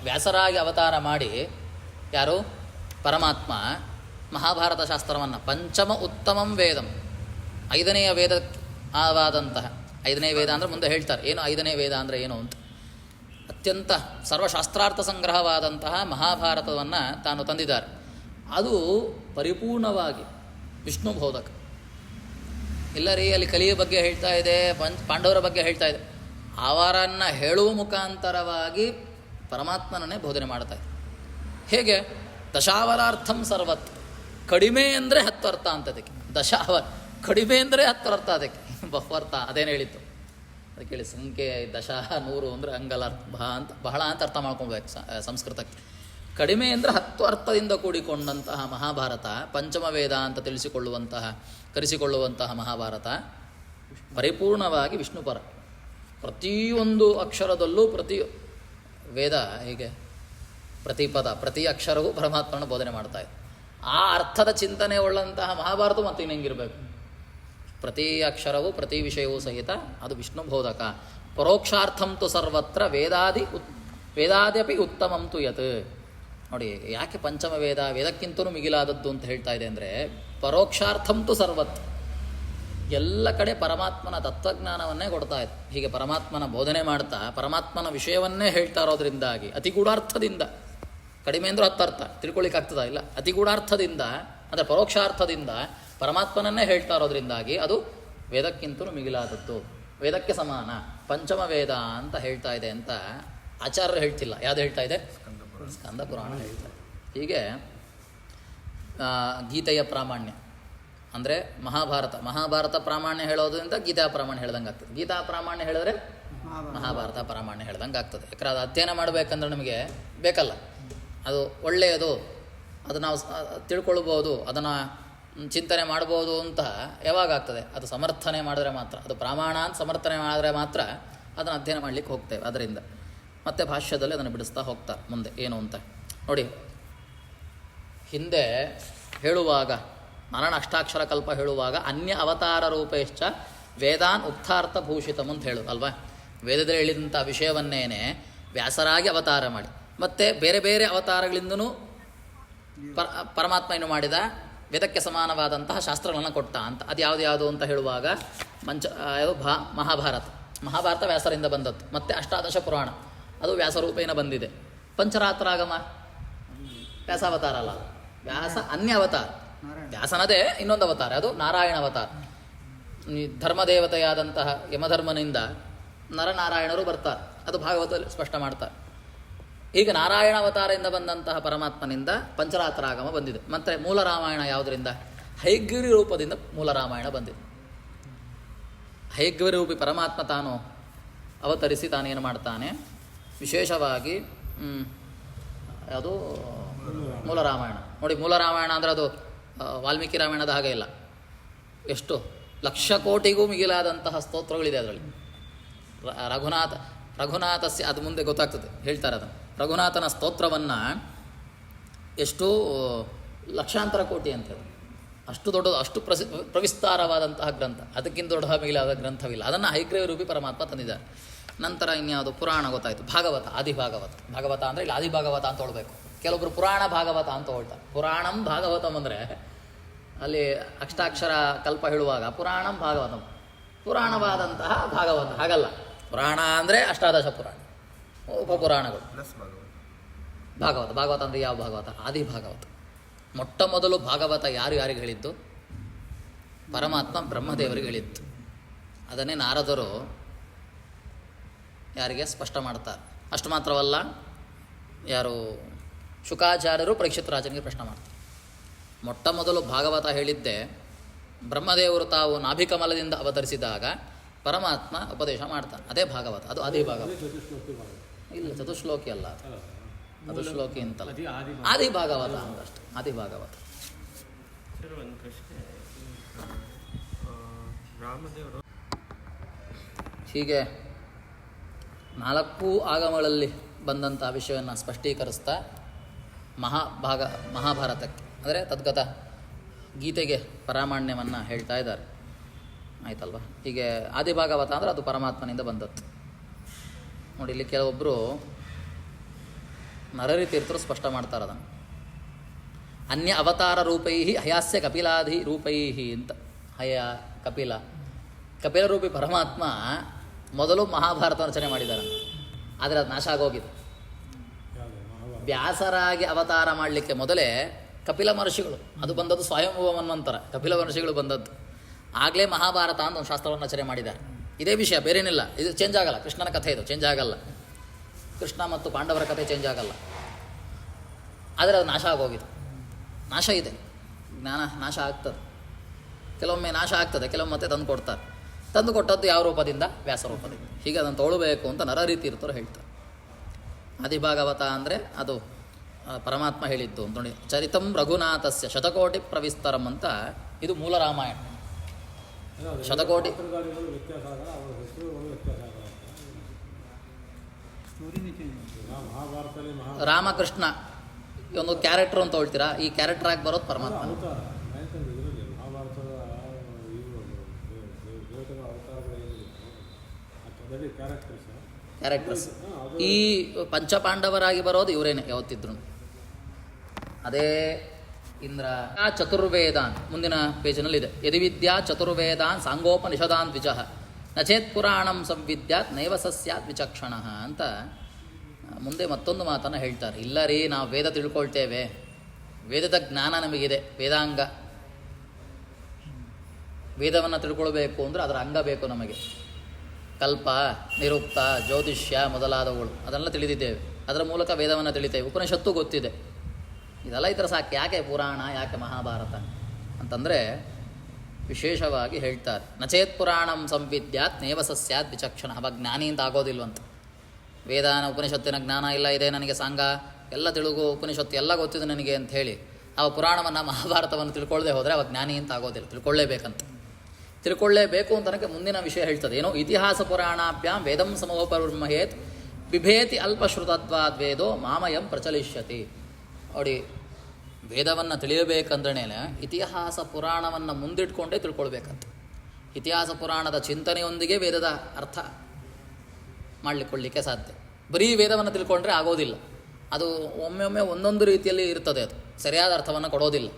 ವ್ಯಾಸರಾಗಿ ಅವತಾರ ಮಾಡಿ ಯಾರು? ಪರಮಾತ್ಮ ಮಹಾಭಾರತ ಶಾಸ್ತ್ರವನ್ನು ಪಂಚಮ ಉತ್ತಮಂ ವೇದಂ, 5ನೆಯ ವೇದ ಆವಾದಂತಹ, 5ನೇ ವೇದ ಅಂದರೆ ಮುಂದೆ ಹೇಳ್ತಾರೆ ಏನು 5ನೇ ವೇದ ಅಂದರೆ ಏನು ಅಂತ. ಅತ್ಯಂತ ಸರ್ವಶಾಸ್ತ್ರಾರ್ಥ ಸಂಗ್ರಹವಾದಂತಹ ಮಹಾಭಾರತವನ್ನು ತಾನು ತಂದಿದ್ದಾರೆ. ಅದು ಪರಿಪೂರ್ಣವಾಗಿ ವಿಷ್ಣು ಬೋಧಕ. ಇಲ್ಲ ರೀ, ಅಲ್ಲಿ ಕಲಿಯ ಬಗ್ಗೆ ಹೇಳ್ತಾ ಇದೆ, ಪಾಂಡವರ ಬಗ್ಗೆ ಹೇಳ್ತಾ ಇದೆ. ಅವರನ್ನು ಹೇಳುವ ಮುಖಾಂತರವಾಗಿ ಪರಮಾತ್ಮನನ್ನೇ ಬೋಧನೆ ಮಾಡ್ತಾ ಇದೆ. ಹೇಗೆ? ದಶಾವರಾರ್ಥಂ ಸರ್ವತ್. ಕಡಿಮೆ ಅಂದರೆ 10 ಅರ್ಥ ಅಂತದಕ್ಕೆ. ಕಡಿಮೆ ಅಂದರೆ 10 ಅರ್ಥ ಅದಕ್ಕೆ. ಬಹುವರ್ಥ ಅದೇನು ಹೇಳಿತ್ತು ಅದಕ್ಕೆ ಹೇಳಿ. ಸಂಖ್ಯೆ 10 100 ಅಂದರೆ ಹಂಗಲ್ಲ, ಬಹಳ ಅಂತ ಅರ್ಥ ಮಾಡ್ಕೊಳ್ಬೇಕು ಸಂಸ್ಕೃತಕ್ಕೆ. ಕಡಿಮೆ ಅಂದರೆ 10 ಅರ್ಥದಿಂದ ಕೂಡಿಕೊಂಡಂತಹ ಮಹಾಭಾರತ, ಪಂಚಮ ವೇದ ಅಂತ ಕರೆಸಿಕೊಳ್ಳುವಂತಹ ಮಹಾಭಾರತ ಪರಿಪೂರ್ಣವಾಗಿ ವಿಷ್ಣುಪರ. ಪ್ರತಿಯೊಂದು ಅಕ್ಷರದಲ್ಲೂ ಪ್ರತಿ ವೇದ ಹೀಗೆ ಪ್ರತಿ ಪದ ಪ್ರತಿ ಅಕ್ಷರವೂ ಪರಮಾತ್ಮನ ಬೋಧನೆ ಮಾಡ್ತಾ ಇದೆ. ಆ ಅರ್ಥದ ಚಿಂತನೆ ಉಳ್ಳಂತಹ ಮಹಾಭಾರತ ಮತ್ತು ಇನ್ನೆಂಗಿರಬೇಕು. ಪ್ರತಿ ಅಕ್ಷರವೂ ಪ್ರತಿ ವಿಷಯವೂ ಸಹಿತ ಅದು ವಿಷ್ಣು ಬೋಧಕ. ಪರೋಕ್ಷಾರ್ಥಂ ತು ಸರ್ವತ್ರ ವೇದಾದ್ಯಪಿ ಉತ್ತಮಂ ತು ಯತ್. ನೋಡಿ, ಯಾಕೆ ಪಂಚಮ ವೇದಕ್ಕಿಂತಲೂ ಮಿಗಿಲಾದದ್ದು ಅಂತ ಹೇಳ್ತಾ ಇದೆ ಅಂದರೆ, ಪರೋಕ್ಷಾರ್ಥಂ ತು ಸರ್ವತ್ರ, ಎಲ್ಲ ಕಡೆ ಪರಮಾತ್ಮನ ತತ್ವಜ್ಞಾನವನ್ನೇ ಕೊಡ್ತಾ ಇದೆ. ಹೀಗೆ ಪರಮಾತ್ಮನ ಬೋಧನೆ ಮಾಡ್ತಾ ಪರಮಾತ್ಮನ ವಿಷಯವನ್ನೇ ಹೇಳ್ತಾ ಇರೋದ್ರಿಂದಾಗಿ ಅತಿಗೂಢಾರ್ಥದಿಂದ, ಕಡಿಮೆ ಅಂದರೂ 10 ಅರ್ಥ ತಿಳ್ಕೊಳ್ಳಿಕ್ಕಾಗ್ತದ ಇಲ್ಲ, ಅತಿಗೂಢಾರ್ಥದಿಂದ ಅಂದರೆ ಪರೋಕ್ಷಾರ್ಥದಿಂದ ಪರಮಾತ್ಮನನ್ನೇ ಹೇಳ್ತಾ ಇರೋದ್ರಿಂದಾಗಿ ಅದು ವೇದಕ್ಕಿಂತಲೂ ಮಿಗಿಲಾದದ್ದು, ವೇದಕ್ಕೆ ಸಮಾನ, ಪಂಚಮ ವೇದ ಅಂತ ಹೇಳ್ತಾ ಇದೆ ಅಂತ ಆಚಾರ್ಯರು ಹೇಳ್ತಿಲ್ಲ. ಯಾವುದು ಹೇಳ್ತಾ ಇದೆ? ಸ್ಕಂದ ಪುರಾಣ ಹೇಳ್ತಾ ಇದೆ. ಹೀಗೆ ಗೀತೆಯ ಪ್ರಾಮಾಣ್ಯ ಅಂದರೆ ಮಹಾಭಾರತ ಪ್ರಾಮಾಣ್ಯ ಹೇಳೋದ್ರಿಂದ ಗೀತಾ ಪ್ರಾಮಾಣ್ಯ ಹೇಳ್ದಂಗೆ ಆಗ್ತದೆ. ಗೀತಾ ಪ್ರಾಮಾಣ್ಯ ಹೇಳಿದ್ರೆ ಮಹಾಭಾರತ ಪ್ರಾಮಾಣ್ಯ ಹೇಳ್ದಂಗೆ ಆಗ್ತದೆ. ಯಾಕಂದ್ರೆ ಅದು ಅಧ್ಯಯನ ಮಾಡಬೇಕಂದ್ರೆ ನಮಗೆ ಬೇಕಲ್ಲ, ಅದು ಒಳ್ಳೆಯದು, ಅದು ನಾವು ತಿಳ್ಕೊಳ್ಬೋದು, ಅದನ್ನು ಚಿಂತನೆ ಮಾಡ್ಬೋದು ಅಂತ ಯಾವಾಗ ಆಗ್ತದೆ? ಅದು ಸಮರ್ಥನೆ ಮಾಡಿದ್ರೆ ಮಾತ್ರ, ಅದು ಪ್ರಮಾಣ ಅಂತ ಸಮರ್ಥನೆ ಮಾಡಿದ್ರೆ ಮಾತ್ರ ಅದನ್ನು ಅಧ್ಯಯನ ಮಾಡಲಿಕ್ಕೆ ಹೋಗ್ತೇವೆ. ಅದರಿಂದ ಮತ್ತೆ ಭಾಷ್ಯದಲ್ಲಿ ಅದನ್ನು ಬಿಡಿಸ್ತಾ ಹೋಗ್ತಾರೆ ಮುಂದೆ ಏನು ಅಂತ ನೋಡಿ. ಹಿಂದೆ ಹೇಳುವಾಗ ನಾರಾಯಣ ಅಷ್ಟಾಕ್ಷರ ಕಲ್ಪ ಹೇಳುವಾಗ ಅನ್ಯ ಅವತಾರ ರೂಪೇಶ್ಚ ವೇದಾನ್ ಉಕ್ತಾರ್ಥ ಭೂಷಿತಮ್ ಅಂತ ಹೇಳೋದು ಅಲ್ವಾ. ವೇದದಲ್ಲಿ ಹೇಳಿದಂಥ ವಿಷಯವನ್ನೇನೆ ವ್ಯಾಸರಾಗಿ ಅವತಾರ ಮಾಡಿ ಮತ್ತು ಬೇರೆ ಬೇರೆ ಅವತಾರಗಳಿಂದನೂ ಪರಮಾತ್ಮ ಏನು ಮಾಡಿದ? ವೇದಕ್ಕೆ ಸಮಾನವಾದಂತಹ ಶಾಸ್ತ್ರಗಳನ್ನು ಕೊಟ್ಟ ಅಂತ. ಅದು ಯಾವುದು ಅಂತ ಹೇಳುವಾಗ ಮಹಾಭಾರತ ವ್ಯಾಸರಿಂದ ಬಂದದ್ದು. ಮತ್ತು ಅಷ್ಟಾದಶ ಪುರಾಣ ಅದು ವ್ಯಾಸರೂಪೇಣ ಬಂದಿದೆ. ಪಂಚರಾತ್ರಾಗಮ ವ್ಯಾಸಾವತಾರ ಅಲ್ಲ, ವ್ಯಾಸ ಅನ್ಯ ಅವತಾರ. ವ್ಯಾಸನದೇ ಇನ್ನೊಂದು ಅವತಾರ, ಅದು ನಾರಾಯಣ ಅವತಾರ. ಧರ್ಮದೇವತೆಯಾದಂತಹ ಯಮಧರ್ಮನಿಂದ ನರನಾರಾಯಣರು ಬರ್ತಾರೆ, ಅದು ಭಾಗವತದಲ್ಲಿ ಸ್ಪಷ್ಟ ಮಾಡ್ತಾರೆ. ಈಗ ನಾರಾಯಣ ಅವತಾರದಿಂದ ಬಂದಂತಹ ಪರಮಾತ್ಮನಿಂದ ಪಂಚರಾತ್ರಾಗಮ ಬಂದಿದೆ. ಮತ್ತು ಮೂಲ ರಾಮಾಯಣ ಯಾವುದರಿಂದ? ಹೈಗ್ರೀವ ರೂಪದಿಂದ ಮೂಲ ರಾಮಾಯಣ ಬಂದಿದೆ. ಹೈಗ್ರೀವ ರೂಪಿ ಪರಮಾತ್ಮ ತಾನು ಅವತರಿಸಿ ತಾನೇನು ಮಾಡ್ತಾನೆ? ವಿಶೇಷವಾಗಿ ಅದು ಮೂಲ ರಾಮಾಯಣ ನೋಡಿ. ಮೂಲ ರಾಮಾಯಣ ಅಂದರೆ ಅದು ವಾಲ್ಮೀಕಿ ರಾಮಾಯಣದ ಹಾಗೆ ಇಲ್ಲ. ಎಷ್ಟು 1,00,000 ಕೋಟಿಗೂ ಮಿಗಿಲಾದಂತಹ ಸ್ತೋತ್ರಗಳಿದೆ ಅದರಲ್ಲಿ. ರಘುನಾಥಸ್ಯ, ಅದು ಮುಂದೆ ಗೊತ್ತಾಗ್ತದೆ, ಹೇಳ್ತಾರೆ ಅದನ್ನು. ರಘುನಾಥನ ಸ್ತೋತ್ರವನ್ನು ಎಷ್ಟು ಲಕ್ಷಾಂತರ ಕೋಟಿ ಅಂತೇಳಿ, ಅಷ್ಟು ದೊಡ್ಡದು, ಅಷ್ಟು ಪ್ರವಿಸ್ತಾರವಾದಂತಹ ಗ್ರಂಥ. ಅದಕ್ಕಿಂತ ದೊಡ್ಡ ಮಿಗಿಲಾದ ಗ್ರಂಥವಿಲ್ಲ. ಅದನ್ನು ಹೈಗ್ರೀವ ರೂಪಿ ಪರಮಾತ್ಮ ತಂದಿದ್ದಾರೆ. ನಂತರ ಇನ್ಯಾವುದು? ಪುರಾಣ ಗೊತ್ತಾಯಿತು. ಭಾಗವತ, ಭಾಗವತ ಅಂದರೆ ಇಲ್ಲಿ ಆದಿಭಾಗವತ ಅಂತ ಹೊಳ್ಬೇಕು. ಕೆಲವೊಬ್ಬರು ಪುರಾಣ ಭಾಗವತ ಅಂತ ಹೊಳ್ತಾರೆ. ಪುರಾಣಂ ಭಾಗವತಂ ಅಂದರೆ ಅಲ್ಲಿ ಅಷ್ಟಾಕ್ಷರ ಕಲ್ಪ ಹೇಳುವಾಗ ಪುರಾಣಂ ಭಾಗವತಂ, ಪುರಾಣವಾದಂತಹ ಭಾಗವತ ಹಾಗಲ್ಲ. ಪುರಾಣ ಅಂದರೆ ಅಷ್ಟಾದಶ ಪುರಾಣ, ಉಪಪುರಾಣಗಳು. ಭಾಗವತ ಅಂದರೆ ಯಾವ ಭಾಗವತ? ಆದಿಭಾಗವತ. ಮೊಟ್ಟ ಮೊದಲು ಭಾಗವತ ಯಾರಿಗೆ ಹೇಳಿದ್ದು? ಪರಮಾತ್ಮ ಬ್ರಹ್ಮದೇವರಿಗೆ ಹೇಳಿತ್ತು. ಅದನ್ನೇ ನಾರದರು ಯಾರಿಗೆ ಸ್ಪಷ್ಟ ಮಾಡ್ತಾರೆ. ಅಷ್ಟು ಮಾತ್ರವಲ್ಲ, ಯಾರು ಶುಕಾಚಾರ್ಯರು ಪರೀಕ್ಷಿತ ರಾಜನಿಗೆ ಪ್ರಶ್ನೆ ಮಾಡ್ತಾರೆ. ಮೊಟ್ಟ ಮೊದಲು ಭಾಗವತ ಹೇಳಿದ್ದೆ ಬ್ರಹ್ಮದೇವರು ತಾವು ನಾಭಿಕಮಲದಿಂದ ಅವತರಿಸಿದಾಗ ಪರಮಾತ್ಮ ಉಪದೇಶ ಮಾಡ್ತಾನೆ. ಅದೇ ಭಾಗವತ, ಅದು ಆದಿಭಾಗವತ. ಇಲ್ಲ, ಚತುಶ್ಲೋಕಿ ಅಲ್ಲ, ಅದು ಶ್ಲೋಕಿ ಅಂತಲ್ಲ, ಆದಿಭಾಗವತ ಅಂತಷ್ಟೆ. ಆದಿಭಾಗವತ. ಹೀಗೆ 4 ಆಗಮಗಳಲ್ಲಿ ಬಂದಂಥ ವಿಷಯವನ್ನು ಸ್ಪಷ್ಟೀಕರಿಸ್ತಾ ಮಹಾಭಾರತಕ್ಕೆ ಅಂದರೆ ತದ್ಗತ ಗೀತೆಗೆ ಪ್ರಾಮಾಣ್ಯವನ್ನು ಹೇಳ್ತಾ ಇದ್ದಾರೆ. ಆಯ್ತಲ್ವ? ಹೀಗೆ ಆದಿಭಾಗವತ ಅಂದರೆ ಅದು ಪರಮಾತ್ಮನಿಂದ ಬಂದದ್ದು. ನೋಡಿ, ಇಲ್ಲಿ ಕೆಲವೊಬ್ಬರು ನರರಿ ತೀರ್ಥರು ಸ್ಪಷ್ಟ ಮಾಡ್ತಾರೆ ಅದನ್ನು. ಅನ್ಯ ಅವತಾರ ರೂಪೈ ಹಯಾಸ್ಯ ಕಪಿಲಾದಿ ರೂಪೈ ಅಂತ. ಕಪಿಲ ರೂಪಿ ಪರಮಾತ್ಮ ಮೊದಲು ಮಹಾಭಾರತ ರಚನೆ ಮಾಡಿದ್ದಾರೆ. ಆದರೆ ಅದು ನಾಶ ಆಗೋಗಿದೆ. ವ್ಯಾಸರಾಗಿ ಅವತಾರ ಮಾಡಲಿಕ್ಕೆ ಮೊದಲೇ ಕಪಿಲ ಮಹರ್ಷಿಗಳು, ಅದು ಬಂದದ್ದು ಸ್ವಯಂಭುವ ಮನ್ವಂತರ, ಕಪಿಲ ಮಹರ್ಷಿಗಳು ಬಂದದ್ದು. ಆಗಲೇ ಮಹಾಭಾರತ ಅಂತ ಒಂದು ಶಾಸ್ತ್ರವನ್ನು ರಚನೆ ಮಾಡಿದ್ದಾರೆ. ಇದೇ ವಿಷಯ, ಬೇರೇನಿಲ್ಲ. ಇದು ಚೇಂಜ್ ಆಗಲ್ಲ. ಕೃಷ್ಣನ ಕಥೆ ಇದು ಚೇಂಜ್ ಆಗಲ್ಲ. ಕೃಷ್ಣ ಮತ್ತು ಪಾಂಡವರ ಕಥೆ ಚೇಂಜ್ ಆಗಲ್ಲ. ಆದರೆ ಅದು ನಾಶ ಆಗೋಗಿದೆ. ನಾಶ ಇದೆ, ಜ್ಞಾನ ನಾಶ ಆಗ್ತದೆ. ಕೆಲವೊಮ್ಮೆ ನಾಶ ಆಗ್ತದೆ, ಕೆಲವೊಮ್ಮೆ ಮತ್ತೆ ತಂದು ಕೊಡ್ತಾರೆ. ತಂದು ಕೊಟ್ಟದ್ದು ಯಾವ ರೂಪದಿಂದ? ವ್ಯಾಸ ರೂಪದಿಂದ. ಹೀಗೆ ಅದನ್ನು ತೊಗೊಳ್ಬೇಕು ಅಂತ ನರರೀತಿ ಇರ್ತಾರೋ ಹೇಳ್ತಾರೆ. ಆದಿಭಾಗವತ ಅಂದರೆ ಅದು ಪರಮಾತ್ಮ ಹೇಳಿದ್ದು ಅಂತ ನೋಡಿ. ಚರಿತಂ ರಘುನಾಥಸ್ಯ ಶತಕೋಟಿ ಪ್ರವಿಸ್ತರಂ ಅಂತ, ಇದು ಮೂಲ ರಾಮಾಯಣ. ಶತಕೋಟಿ ರಾಮಕೃಷ್ಣ ಒಂದು ಕ್ಯಾರೆಕ್ಟರ್ ಅಂತ ಹೇಳ್ತೀರಾ, ಈ ಕ್ಯಾರೆಕ್ಟರ್ ಆಗಿ ಬರೋದು ಪರಮಾತ್ಮ. ಕ್ಯಾರೆಕ್ಟರ್ಸ್ ಈ ಪಂಚಪಾಂಡವರಾಗಿ ಬರೋದು ಇವರೇನೆ ಯಾವತ್ತಿದ್ರು. ಅದೇ ಇಂದ್ರ ಚತುರ್ವೇದಾನ್ ಮುಂದಿನ ಪೇಜಿನಲ್ಲಿದೆ. ಯದಿವಿದ್ಯಾ ಚತುರ್ವೇದಾನ್ ಸಾಂಗೋಪನಿಷದಾನ್ ದ್ವಿಜಃ ನಚೇತ್ ಪುರಾಣಂ ಸಂವಿದ್ಯಾತ್ ನೈವ ಸಸ್ಯಾತ್ ವಿಚಕ್ಷಣ ಅಂತ ಮುಂದೆ ಮತ್ತೊಂದು ಮಾತನ್ನು ಹೇಳ್ತಾರೆ. ಇಲ್ಲ ರೀ, ನಾವು ವೇದ ತಿಳ್ಕೊಳ್ತೇವೆ, ವೇದದ ಜ್ಞಾನ ನಮಗಿದೆ, ವೇದಾಂಗ. ವೇದವನ್ನು ತಿಳ್ಕೊಳ್ಬೇಕು ಅಂದರೆ ಅದರ ಅಂಗ ಬೇಕು ನಮಗೆ. ಕಲ್ಪ, ನಿರುಕ್ತ, ಜ್ಯೋತಿಷ್ಯ ಮೊದಲಾದವುಗಳು ಅದನ್ನೆಲ್ಲ ತಿಳಿದಿದ್ದೇವೆ. ಅದರ ಮೂಲಕ ವೇದವನ್ನು ತಿಳಿತೇವೆ. ಉಪನಿಷತ್ತು ಗೊತ್ತಿದೆ. ಇದೆಲ್ಲ ಈ ಥರ ಸಾಕು. ಯಾಕೆ ಪುರಾಣ, ಯಾಕೆ ಮಹಾಭಾರತ ಅಂತಂದರೆ ವಿಶೇಷವಾಗಿ ಹೇಳ್ತಾರೆ. ನಚೇತ್ ಪುರಾಣಂ ಸಂವಿದ್ಯಾತ್ ನೇವ ಸಸ್ಯಾತ್ ವಿಚಕ್ಷಣ. ಅವಾಗ ಜ್ಞಾನಿ ಅಂತ ಆಗೋದಿಲ್ವಂತ. ವೇದಾನ ಉಪನಿಷತ್ತಿನ ಜ್ಞಾನ ಇಲ್ಲ ಇದೆ ನನಗೆ, ಸಾಂಗ ಎಲ್ಲ ತಿಳುಗು, ಉಪನಿಷತ್ತು ಎಲ್ಲ ಗೊತ್ತಿದೆ ನನಗೆ ಅಂತ ಹೇಳಿ ಅವ ಪುರಾಣವನ್ನು ಮಹಾಭಾರತವನ್ನು ತಿಳ್ಕೊಳ್ಳದೆ ಹೋದರೆ ಅವಾಗ ಜ್ಞಾನಿ ಅಂತ ಆಗೋದಿಲ್ಲ. ತಿಳ್ಕೊಳ್ಳೇಬೇಕು ಅಂತ ನನಗೆ ಮುಂದಿನ ವಿಷಯ ಹೇಳ್ತದೆ. ಏನೋ ಇತಿಹಾಸ ಪುರಾಣಾಭ್ಯಾಂ ವೇದಂ ಸಮೋಪಬ್ರಹ್ಮಯೇತ್ ಬಿಭೇತಿ ಅಲ್ಪಶ್ರುತತ್ವಾದ್ ವೇದೋ ಮಾಮಯಂ ಪ್ರಚಲಿಷ್ಯತಿ. ನೋಡಿ, ವೇದವನ್ನು ತಿಳಿಯಬೇಕಂದ್ರೇ ಇತಿಹಾಸ ಪುರಾಣವನ್ನು ಮುಂದಿಟ್ಕೊಂಡೇ ತಿಳ್ಕೊಳ್ಬೇಕಂತ. ಇತಿಹಾಸ ಪುರಾಣದ ಚಿಂತನೆಯೊಂದಿಗೆ ವೇದದ ಅರ್ಥ ಮಾಡಲಿಕ್ಕೊಳ್ಳಿಕ್ಕೆ ಸಾಧ್ಯ. ಬರೀ ವೇದವನ್ನು ತಿಳ್ಕೊಂಡ್ರೆ ಆಗೋದಿಲ್ಲ. ಅದು ಒಮ್ಮೊಮ್ಮೆ ಒಂದೊಂದು ರೀತಿಯಲ್ಲಿ ಇರ್ತದೆ. ಅದು ಸರಿಯಾದ ಅರ್ಥವನ್ನು ಕೊಡೋದಿಲ್ಲ.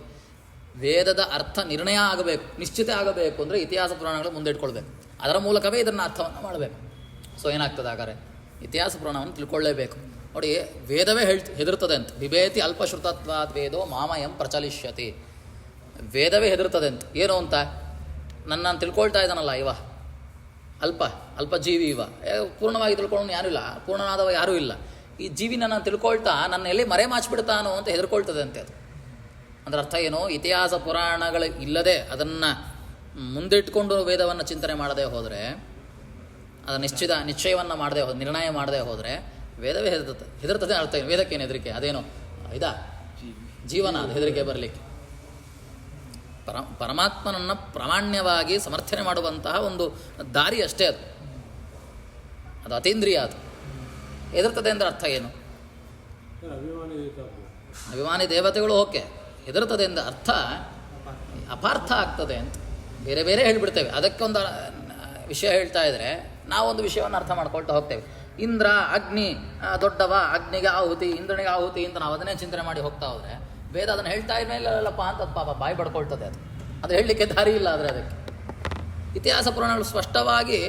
ವೇದದ ಅರ್ಥ ನಿರ್ಣಯ ಆಗಬೇಕು, ನಿಶ್ಚಿತ ಆಗಬೇಕು ಅಂದರೆ ಇತಿಹಾಸ ಪುರಾಣಗಳು ಮುಂದಿಟ್ಕೊಳ್ಬೇಕು. ಅದರ ಮೂಲಕವೇ ಇದನ್ನು ಅರ್ಥವನ್ನು ಮಾಡಬೇಕು. ಸೊ ಏನಾಗ್ತದೆ ಹಾಗಾದರೆ? ಇತಿಹಾಸ ಪುರಾಣವನ್ನು ತಿಳ್ಕೊಳ್ಳೇಬೇಕು. ನೋಡಿ, ವೇದವೇ ಹೆದರ್ತದೆ ಅಂತ. ಬಿಭೇತಿ ಅಲ್ಪಶ್ರುತತ್ವಾದ್ ವೇದೋ ಮಾಮಯಂ ಪ್ರಚಲಿಷ್ಯತಿ. ವೇದವೇ ಹೆದರ್ತದೆ ಅಂತ. ಏನು ಅಂತ? ನನ್ನನ್ನು ತಿಳ್ಕೊಳ್ತಾ ಇದ್ದಾನಲ್ಲ ಇವ, ಅಲ್ಪ ಜೀವಿ ಇವ, ಪೂರ್ಣವಾಗಿ ತಿಳ್ಕೊಳ್ಳೋನು ಯಾರೂ ಇಲ್ಲ, ಪೂರ್ಣನಾದವ ಯಾರೂ ಇಲ್ಲ. ಈ ಜೀವಿ ನನ್ನ ತಿಳ್ಕೊಳ್ತಾ ನನ್ನ ಎಲ್ಲಿ ಮರೆ ಮಾಚಿಬಿಡ್ತಾನೋ ಅಂತ ಹೆದರ್ಕೊಳ್ತದೆ ಅಂತೆ. ಅದು ಅದರ ಅರ್ಥ ಏನು? ಇತಿಹಾಸ ಪುರಾಣಗಳು ಇಲ್ಲದೆ ಅದನ್ನು ಮುಂದಿಟ್ಕೊಂಡು ವೇದವನ್ನು ಚಿಂತನೆ ಮಾಡದೆ ಹೋದರೆ, ಅದರ ನಿಶ್ಚಯವನ್ನು ಮಾಡದೆ ಹೋದರೆ, ನಿರ್ಣಯ ಮಾಡದೆ ಹೋದರೆ ವೇದವೇ ಹೆದರ್ತದೆ ಅರ್ಥ ಏನು? ವೇದಕ್ಕೇನು ಹೆದರಿಕೆ? ಅದೇನು ಜೀವನ, ಅದು ಹೆದರಿಕೆ ಬರಲಿಕ್ಕೆ. ಪರಮಾತ್ಮನನ್ನು ಪ್ರಾಮಾಣ್ಯವಾಗಿ ಸಮರ್ಥನೆ ಮಾಡುವಂತಹ ಒಂದು ದಾರಿ ಅಷ್ಟೇ ಅದು. ಅದು ಅತೀಂದ್ರಿಯ. ಅದು ಹೆದರ್ತದೆ ಅಂದರೆ ಅರ್ಥ ಏನು? ಅಭಿಮಾನಿ ದೇವತೆಗಳು ಓಕೆ, ಹೆದರ್ತದೆ ಎಂದ ಅರ್ಥ ಅಪಾರ್ಥ ಆಗ್ತದೆ ಅಂತ ಬೇರೆ ಬೇರೆ ಹೇಳಿಬಿಡ್ತೇವೆ. ಅದಕ್ಕೊಂದು ವಿಷಯ ಹೇಳ್ತಾ ಇದ್ದರೆ ನಾವೊಂದು ವಿಷಯವನ್ನು ಅರ್ಥ ಮಾಡ್ಕೊಳ್ತಾ ಹೋಗ್ತೇವೆ. ಇಂದ್ರ ಅಗ್ನಿ ದೊಡ್ಡವ, ಅಗ್ನಿಗೆ ಆಹುತಿ, ಇಂದ್ರನಿಗೆ ಆಹುತಿ ಅಂತ ನಾವು ಅದನ್ನೇ ಚಿಂತನೆ ಮಾಡಿ ಹೋಗ್ತಾ ಹೋದರೆ ವೇದ ಅದನ್ನು ಹೇಳ್ತಾ ಇಲ್ಲಲ್ಲಪ್ಪ ಅಂತ ಪಾಪ ಬಾಯಿ ಪಡ್ಕೊಳ್ತದೆ. ಅದು ಹೇಳಲಿಕ್ಕೆ ದಾರಿ ಇಲ್ಲ. ಆದರೆ ಅದಕ್ಕೆ ಇತಿಹಾಸ ಪುರಾಣಗಳು ಸ್ಪಷ್ಟವಾಗಿ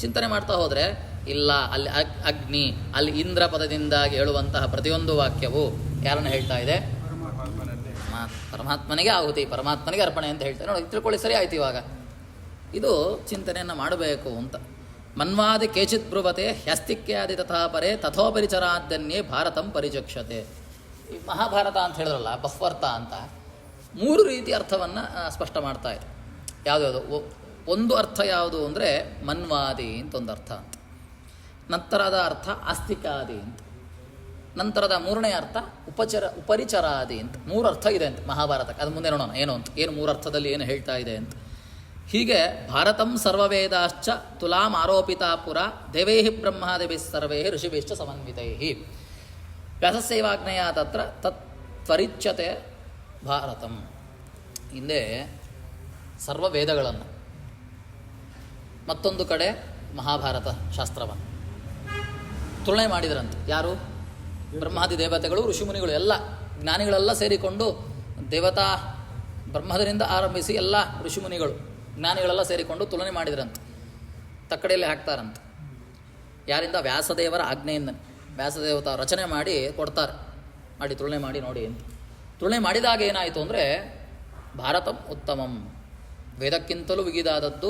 ಚಿಂತನೆ ಮಾಡ್ತಾ ಹೋದರೆ ಇಲ್ಲ, ಅಲ್ಲಿ ಅಗ್ನಿ, ಅಲ್ಲಿ ಇಂದ್ರ ಪದದಿಂದಾಗಿ ಹೇಳುವಂತಹ ಪ್ರತಿಯೊಂದು ವಾಕ್ಯವು ಯಾರನ್ನು ಹೇಳ್ತಾ ಇದೆ? ಪರಮಾತ್ಮನಿಗೆ ಆಹುತಿ, ಪರಮಾತ್ಮನಿಗೆ ಅರ್ಪಣೆ ಅಂತ ಹೇಳ್ತಾರೆ. ನೋಡಿ, ತಿಳ್ಕೊಳ್ಳಿ, ಸರಿ ಆಯ್ತು. ಇವಾಗ ಇದು ಚಿಂತನೆಯನ್ನು ಮಾಡಬೇಕು ಅಂತ. ಮನ್ವಾದಿ ಕೇಚಿತ್ ಬ್ರುವತೆ ಹ್ಯಸ್ತಿಕ್ಯಾದಿ ತಥಾ ಪರೇ ತಥೋಪರಿಚರಾದ್ಯನ್ಯೇ ಭಾರತಂ ಪರಿಚಕ್ಷತೆ. ಈ ಮಹಾಭಾರತ ಅಂತ ಹೇಳಿದ್ರಲ್ಲ, ಬಹ್ವರ್ತ ಅಂತ 3 ರೀತಿ ಅರ್ಥವನ್ನು ಸ್ಪಷ್ಟ ಮಾಡ್ತಾ ಇದೆ. ಯಾವುದ್ಯಾವುದು? ಒಂದು ಅರ್ಥ ಯಾವುದು ಅಂದರೆ ಮನ್ವಾದಿ ಅಂತ ಒಂದು ಅರ್ಥ ಅಂತ. ನಂತರದ ಅರ್ಥ ಆಸ್ತಿಕಾದಿ ಅಂತ. ನಂತರದ 3ನೇ ಅರ್ಥ ಉಪರಿಚರಾದಿ ಅಂತ. 3 ಅರ್ಥ ಇದೆ ಅಂತ ಮಹಾಭಾರತಕ್ಕೆ. ಅದು ಮುಂದೆ ನೋಡೋಣ ಏನು ಅಂತ, ಏನು 3 ಅರ್ಥದಲ್ಲಿ ಏನು ಹೇಳ್ತಾ ಇದೆ ಅಂತ. ಹೀಗೆ ಭಾರತಂ ಸರ್ವವೇದಾಶ್ಚ ತುಲಾಂ ಆರೋಪಿತಾ ಪುರ ದೇವೈ ಬ್ರಹ್ಮಾದೇವಿ ಸರ್ವೇ ಋಷಿಭಿಶ್ಚ ಸಮನ್ವಿತೈ ವ್ಯಾಸಸೇವಾಜ್ಞೆಯ ತತ್ರ ತತ್ವರಿಚ್ಯತೆ ಭಾರತಂ. ಹಿಂದೆ ಸರ್ವ ವೇದಗಳನ್ನು, ಮತ್ತೊಂದು ಕಡೆ ಮಹಾಭಾರತ ಶಾಸ್ತ್ರವನ್ನು ತುಲನೆ ಮಾಡಿದರಂತೆ. ಯಾರು? ಬ್ರಹ್ಮಾದಿ ದೇವತೆಗಳು, ಋಷಿಮುನಿಗಳು, ಎಲ್ಲ ಜ್ಞಾನಿಗಳೆಲ್ಲ ಸೇರಿಕೊಂಡು, ದೇವತಾ ಬ್ರಹ್ಮದರಿಂದ ಆರಂಭಿಸಿ ಎಲ್ಲ ಋಷಿಮುನಿಗಳು ಜ್ಞಾನಿಗಳೆಲ್ಲ ಸೇರಿಕೊಂಡು ತುಲನೆ ಮಾಡಿದ್ರಂತೆ. ತಕ್ಕಡೆಯಲ್ಲಿ ಹಾಕ್ತಾರಂತೆ. ಯಾರಿಂದ? ವ್ಯಾಸದೇವರ ಆಜ್ಞೆಯಿಂದ. ವ್ಯಾಸದೇವತ ರಚನೆ ಮಾಡಿ ಕೊಡ್ತಾರೆ, ಮಾಡಿ ತುಲನೆ ಮಾಡಿ ನೋಡಿ ಅಂತ. ತುಲನೆ ಮಾಡಿದಾಗ ಏನಾಯಿತು ಅಂದರೆ ಭಾರತ ಉತ್ತಮಂ, ವೇದಕ್ಕಿಂತಲೂ ಬಿಗಿದಾದದ್ದು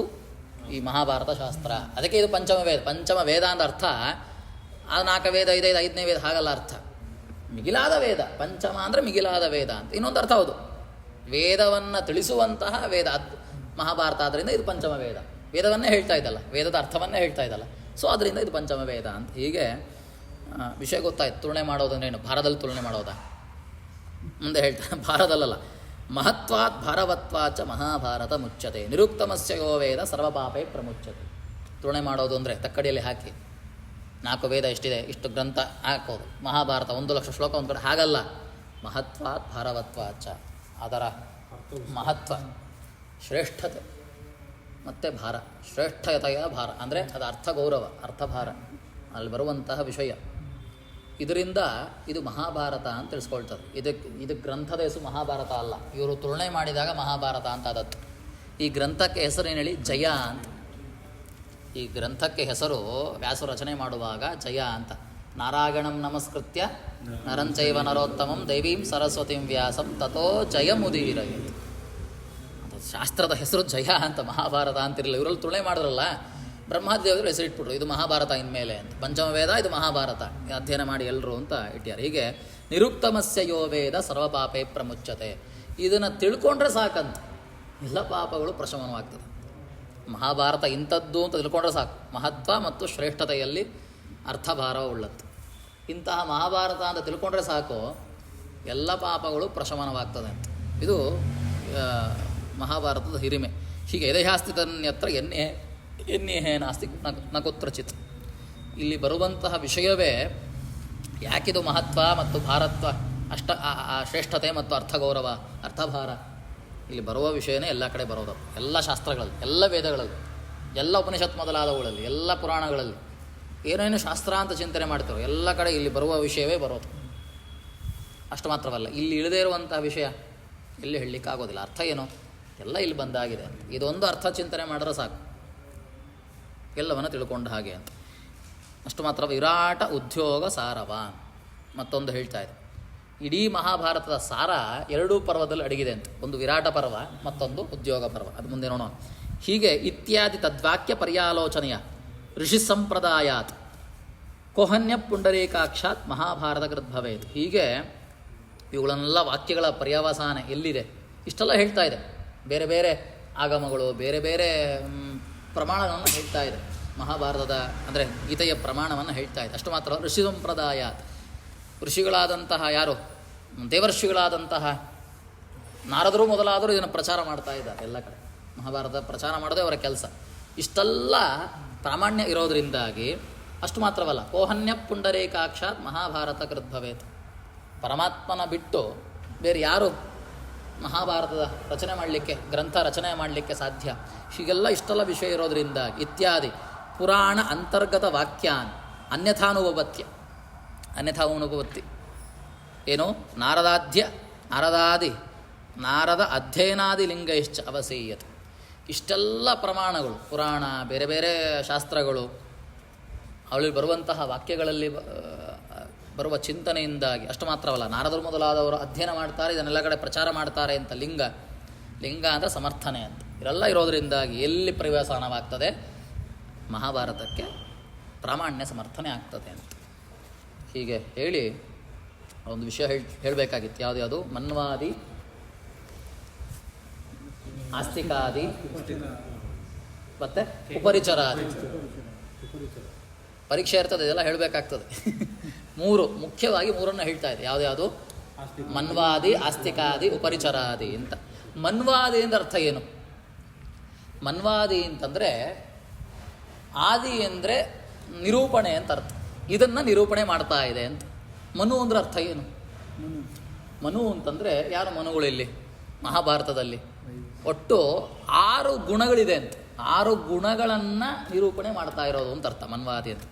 ಈ ಮಹಾಭಾರತ ಶಾಸ್ತ್ರ. ಅದಕ್ಕೆ ಇದು ಪಂಚಮ ವೇದ. ಪಂಚಮ ವೇದ ಅಂತ ಅರ್ಥ ಆ 4 ವೇದ 5 5ನೇ ವೇದ ಹಾಗಲ್ಲ ಅರ್ಥ. ಮಿಗಿಲಾದ ವೇದ. ಪಂಚಮ ಅಂದರೆ ಮಿಗಿಲಾದ ವೇದ ಅಂತ ಇನ್ನೊಂದು ಅರ್ಥ. ಹೌದು, ವೇದವನ್ನು ತಿಳಿಸುವಂತಹ ವೇದ ಮಹಾಭಾರತ. ಆದ್ದರಿಂದ ಇದು ಪಂಚಮ ವೇದ. ವೇದವನ್ನೇ ಹೇಳ್ತಾ ಇದ್ದಲ್ಲ, ವೇದದ ಅರ್ಥವನ್ನೇ ಹೇಳ್ತಾ ಇದ್ದಲ್ಲ. ಸೊ ಅದರಿಂದ ಇದು ಪಂಚಮ ವೇದ ಅಂತ. ಹೀಗೆ ವಿಷಯ ಗೊತ್ತಾಯ್ತು. ತುಲನೆ ಮಾಡೋದಂದ್ರೇನು? ಭಾರದಲ್ಲಿ ತುಲನೆ ಮಾಡೋದಾ? ಮುಂದೆ ಹೇಳ್ತಾರೆ, ಭಾರದಲ್ಲಲ್ಲ, ಮಹತ್ವಾತ್ ಭಾರವತ್ವಾಚ ಮಹಾಭಾರತ ಮುಚ್ಚತೆ ನಿರುಕ್ತಮಸ್ಯ ಯೋ ವೇದ ಸರ್ವಪಾಪೇ ಪ್ರಮುಚ್ಯತೆ. ತುಲನೆ ಮಾಡೋದು ಅಂದರೆ ತಕ್ಕಡಿಯಲ್ಲಿ ಹಾಕಿ 4 ವೇದ ಎಷ್ಟಿದೆ ಇಷ್ಟು ಗ್ರಂಥ ಹಾಕೋದು. ಮಹಾಭಾರತ 1,00,000 ಶ್ಲೋಕ ಒಂದು ಕಡೆ ಹಾಗಲ್ಲ. ಮಹತ್ವಾತ್ ಭಾರವತ್ವಾಚ, ಅದರ ಮಹತ್ವ, ಶ್ರೇಷ್ಠತೆ ಮತ್ತು ಭಾರ. ಶ್ರೇಷ್ಠತೆಯ ಭಾರ ಅಂದರೆ ಅದು ಅರ್ಥ ಗೌರವ, ಅರ್ಥಭಾರ, ಅಲ್ಲಿ ಬರುವಂತಹ ವಿಷಯ. ಇದರಿಂದ ಇದು ಮಹಾಭಾರತ ಅಂತ ತಿಳಿಸ್ಕೊಳ್ತದೆ. ಇದು ಗ್ರಂಥದ ಹೆಸರು ಮಹಾಭಾರತ ಅಲ್ಲ. ಇವರು ತುಲನೆ ಮಾಡಿದಾಗ ಮಹಾಭಾರತ ಅಂತ ಆದದ್ದು. ಈ ಗ್ರಂಥಕ್ಕೆ ಹೆಸರೇನು ಹೇಳಿ? ಜಯ ಅಂತ. ಈ ಗ್ರಂಥಕ್ಕೆ ಹೆಸರು ವ್ಯಾಸ ರಚನೆ ಮಾಡುವಾಗ ಜಯ ಅಂತ. ನಾರಾಯಣಂ ನಮಸ್ಕೃತ್ಯ ನರಂಚೈವ ನರೋತ್ತಮಂ ದೈವೀಂ ಸರಸ್ವತಿಂ ವ್ಯಾಸಂ ತಥೋ ಜಯಮುದೀರಯೇತ್. ಅದು ಶಾಸ್ತ್ರದ ಹೆಸರು ಜಯ ಅಂತ, ಮಹಾಭಾರತ ಅಂತಿರಲಿಲ್ಲ. ಇವರಲ್ಲಿ ತುಲನೆ ಮಾಡಿದ್ರಲ್ಲ, ಬ್ರಹ್ಮಾದೇವರು ಹೆಸರಿಟ್ಬಿಟ್ರು ಇದು ಮಹಾಭಾರತ ಇನ್ಮೇಲೆ ಅಂತ. ಪಂಚಮ ವೇದ ಇದು ಮಹಾಭಾರತ, ಅಧ್ಯಯನ ಮಾಡಿ ಎಲ್ಲರೂ ಅಂತ ಇಟ್ಟಾರೆ. ಹೀಗೆ ನಿರುಕ್ತಮಸ್ಯ ಯೋ ವೇದ ಸರ್ವಪಾಪೇ ಪ್ರಮುಚ್ಯತೆ. ಇದನ್ನು ತಿಳ್ಕೊಂಡ್ರೆ ಸಾಕಂತ ಎಲ್ಲ ಪಾಪಗಳು ಪ್ರಶಮನವಾಗ್ತದೆ. ಮಹಾಭಾರತ ಇಂಥದ್ದು ಅಂತ ತಿಳ್ಕೊಂಡ್ರೆ ಸಾಕು. ಮಹತ್ವ ಮತ್ತು ಶ್ರೇಷ್ಠತೆಯಲ್ಲಿ ಅರ್ಥಭಾರ ಉಳ್ಳದ್ದು. ಇಂತಹ ಮಹಾಭಾರತ ಅಂತ ತಿಳ್ಕೊಂಡ್ರೆ ಸಾಕು, ಎಲ್ಲ ಪಾಪಗಳು ಪ್ರಶಮನವಾಗ್ತದೆ ಅಂತ. ಇದು ಮಹಾಭಾರತದ ಹಿರಿಮೆ. ಹೀಗೆ ಎದೆಹಾಸ್ತಿತನ್ಯತ್ರ ಎನ್ನೇ ನಾಸ್ತಿ ನ ಕುತ್ರಚಿತ್. ಇಲ್ಲಿ ಬರುವಂತಹ ವಿಷಯವೇ ಯಾಕಿದು ಮಹತ್ವ ಮತ್ತು ಭಾರತ್ವ, ಶ್ರೇಷ್ಠತೆ ಮತ್ತು ಅರ್ಥಗೌರವ, ಅರ್ಥಭಾರ. ಇಲ್ಲಿ ಬರುವ ವಿಷಯನೇ ಎಲ್ಲ ಕಡೆ ಬರೋದು. ಎಲ್ಲ ಶಾಸ್ತ್ರಗಳಲ್ಲಿ, ಎಲ್ಲ ವೇದಗಳಲ್ಲಿ, ಎಲ್ಲ ಉಪನಿಷತ್ ಮೊದಲಾದವುಗಳಲ್ಲಿ, ಎಲ್ಲ ಪುರಾಣಗಳಲ್ಲಿ ಏನೇನು ಶಾಸ್ತ್ರ ಅಂತ ಚಿಂತನೆ ಮಾಡ್ತಾರೋ ಎಲ್ಲ ಕಡೆ ಇಲ್ಲಿ ಬರುವ ವಿಷಯವೇ ಬರೋದು. ಅಷ್ಟು ಮಾತ್ರವಲ್ಲ, ಇಲ್ಲಿ ಇಳದೇ ಇರುವಂತಹ ವಿಷಯ ಎಲ್ಲಿ ಹೇಳಲಿಕ್ಕಾಗೋದಿಲ್ಲ. ಅರ್ಥ ಏನು? ಎಲ್ಲ ಇಲ್ಲಿ ಬಂದಾಗಿದೆ ಅಂತ. ಇದೊಂದು ಅರ್ಥ ಚಿಂತನೆ ಮಾಡಿದ್ರೆ ಸಾಕು, ಎಲ್ಲವನ್ನು ತಿಳ್ಕೊಂಡ ಹಾಗೆ ಅಂತ. ಅಷ್ಟು ಮಾತ್ರ. ವಿರಾಟ ಉದ್ಯೋಗ ಸಾರವಾನ್ ಮತ್ತೊಂದು ಹೇಳ್ತಾ ಇದೆ. ಇಡೀ ಮಹಾಭಾರತದ ಸಾರ 2 ಪರ್ವದಲ್ಲಿ ಅಡಗಿದೆ ಅಂತ. ಒಂದು ವಿರಾಟ ಪರ್ವ, ಮತ್ತೊಂದು ಉದ್ಯೋಗ ಪರ್ವ. ಅದು ಮುಂದೆ ನೋಡೋಣ. ಹೀಗೆ ಇತ್ಯಾದಿ ತದ್ವಾಕ್ಯ ಪರ್ಯಾಲೋಚನೆಯ ಋಷಿ ಸಂಪ್ರದಾಯಾತ್ ಕೋಹನ್ಯ ಪುಂಡರೀಕಾಕ್ಷಾತ್ ಮಹಾಭಾರತ ಕೃದ್ಭವೇತ್. ಹೀಗೆ ಇವುಗಳನ್ನೆಲ್ಲ ವಾಕ್ಯಗಳ ಪರ್ಯಾವಸಾನ ಎಲ್ಲಿದೆ ಇಷ್ಟೆಲ್ಲ ಹೇಳ್ತಾ ಇದೆ. ಬೇರೆ ಬೇರೆ ಆಗಮಗಳು, ಬೇರೆ ಬೇರೆ ಪ್ರಮಾಣಗಳನ್ನು ಹೇಳ್ತಾ ಇದೆ. ಮಹಾಭಾರತದ ಅಂದರೆ ಗೀತೆಯ ಪ್ರಮಾಣವನ್ನು ಹೇಳ್ತಾ ಇದೆ. ಅಷ್ಟು ಮಾತ್ರ. ಋಷಿ ಸಂಪ್ರದಾಯಾತ್, ಋಷಿಗಳಾದಂತಹ ಯಾರು? ದೇವರ್ಷಿಗಳಾದಂತಹ ನಾರದರು ಮೊದಲಾದರೂ ಇದನ್ನು ಪ್ರಚಾರ ಮಾಡ್ತಾ ಇದ್ದಾರೆ ಎಲ್ಲ ಕಡೆ. ಮಹಾಭಾರತ ಪ್ರಚಾರ ಮಾಡೋದೇ ಅವರ ಕೆಲಸ. ಇಷ್ಟೆಲ್ಲ ಪ್ರಾಮಾಣ್ಯ ಇರೋದರಿಂದಾಗಿ ಅಷ್ಟು ಮಾತ್ರವಲ್ಲ, ಕೋಹನ್ಯ ಪುಂಡರೀಕಾಕ್ಷಾತ್ ಮಹಾಭಾರತ ಕೃದ್ಭವೇತ್. ಪರಮಾತ್ಮನ ಬಿಟ್ಟು ಬೇರೆ ಯಾರು ಮಹಾಭಾರತದ ರಚನೆ ಮಾಡಲಿಕ್ಕೆ, ಗ್ರಂಥ ರಚನೆ ಮಾಡಲಿಕ್ಕೆ ಸಾಧ್ಯ? ಹೀಗೆಲ್ಲ ಇಷ್ಟೆಲ್ಲ ವಿಷಯ ಇರೋದರಿಂದ ಇತ್ಯಾದಿ ಪುರಾಣ ಅಂತರ್ಗತ ವಾಕ್ಯಾನ್ ಅನ್ಯಥಾನುಭವತ್ಯ. ಅನ್ಯಥಾನುಭವತ್ತಿ ಏನು? ನಾರದ ಅಧ್ಯಯನಾದಿ ಲಿಂಗೈಶ್ಚ ಅವಸೇಯತ್. ಇಷ್ಟೆಲ್ಲ ಪ್ರಮಾಣಗಳು, ಪುರಾಣ, ಬೇರೆ ಬೇರೆ ಶಾಸ್ತ್ರಗಳು, ಅವಳಿಗೆ ಬರುವಂತಹ ವಾಕ್ಯಗಳಲ್ಲಿ ಬರುವ ಚಿಂತನೆಯಿಂದಾಗಿ ಅಷ್ಟು ಮಾತ್ರವಲ್ಲ, ನಾರದರು ಮೊದಲಾದವರು ಅಧ್ಯಯನ ಮಾಡ್ತಾರೆ, ಇದನ್ನೆಲ್ಲ ಕಡೆ ಪ್ರಚಾರ ಮಾಡ್ತಾರೆ ಅಂತ. ಲಿಂಗ ಅಂದರೆ ಸಮರ್ಥನೆ ಅಂತ. ಇವೆಲ್ಲ ಇರೋದರಿಂದಾಗಿ ಎಲ್ಲಿ ಪರಿವಸಾನವಾಗ್ತದೆ? ಮಹಾಭಾರತಕ್ಕೆ ಪ್ರಾಮಾಣ್ಯ ಸಮರ್ಥನೆ ಆಗ್ತದೆ ಅಂತ. ಹೀಗೆ ಹೇಳಿ ಒಂದು ವಿಷಯ ಹೇಳಬೇಕಾಗಿತ್ತು. ಯಾವುದು? ಮನ್ವಾದಿ, ಆಸ್ತಿಕಾದಿ ಮತ್ತು ಉಪರಿಚರಾದಿ. ಪರೀಕ್ಷೆ ಇರ್ತದೆ, ಇದೆಲ್ಲ ಹೇಳಬೇಕಾಗ್ತದೆ. ಮುಖ್ಯವಾಗಿ 3 ಹೇಳ್ತಾ ಇದೆ. ಯಾವುದು? ಮನ್ವಾದಿ, ಆಸ್ತಿಕಾದಿ, ಉಪರಿಚರಾದಿ ಅಂತ. ಮನ್ವಾದಿ ಅಂದರೆ ಅರ್ಥ ಏನು? ಮನ್ವಾದಿ ಅಂತಂದರೆ ಆದಿ ಅಂದರೆ ನಿರೂಪಣೆ ಅಂತ ಅರ್ಥ. ಇದನ್ನು ನಿರೂಪಣೆ ಮಾಡ್ತಾ ಇದೆ ಅಂತ. ಮನು ಅಂದರೆ ಅರ್ಥ ಏನು? ಮನು ಅಂತಂದರೆ ಯಾರು ಮನುಗಳು ಇಲ್ಲಿ ಮಹಾಭಾರತದಲ್ಲಿ? ಒಟ್ಟು 6 ಗುಣಗಳಿದೆ ಅಂತ. 6 ಗುಣಗಳನ್ನು ನಿರೂಪಣೆ ಮಾಡ್ತಾ ಇರೋದು ಅಂತ ಅರ್ಥ ಮನ್ವಾದಿ ಅಂತ.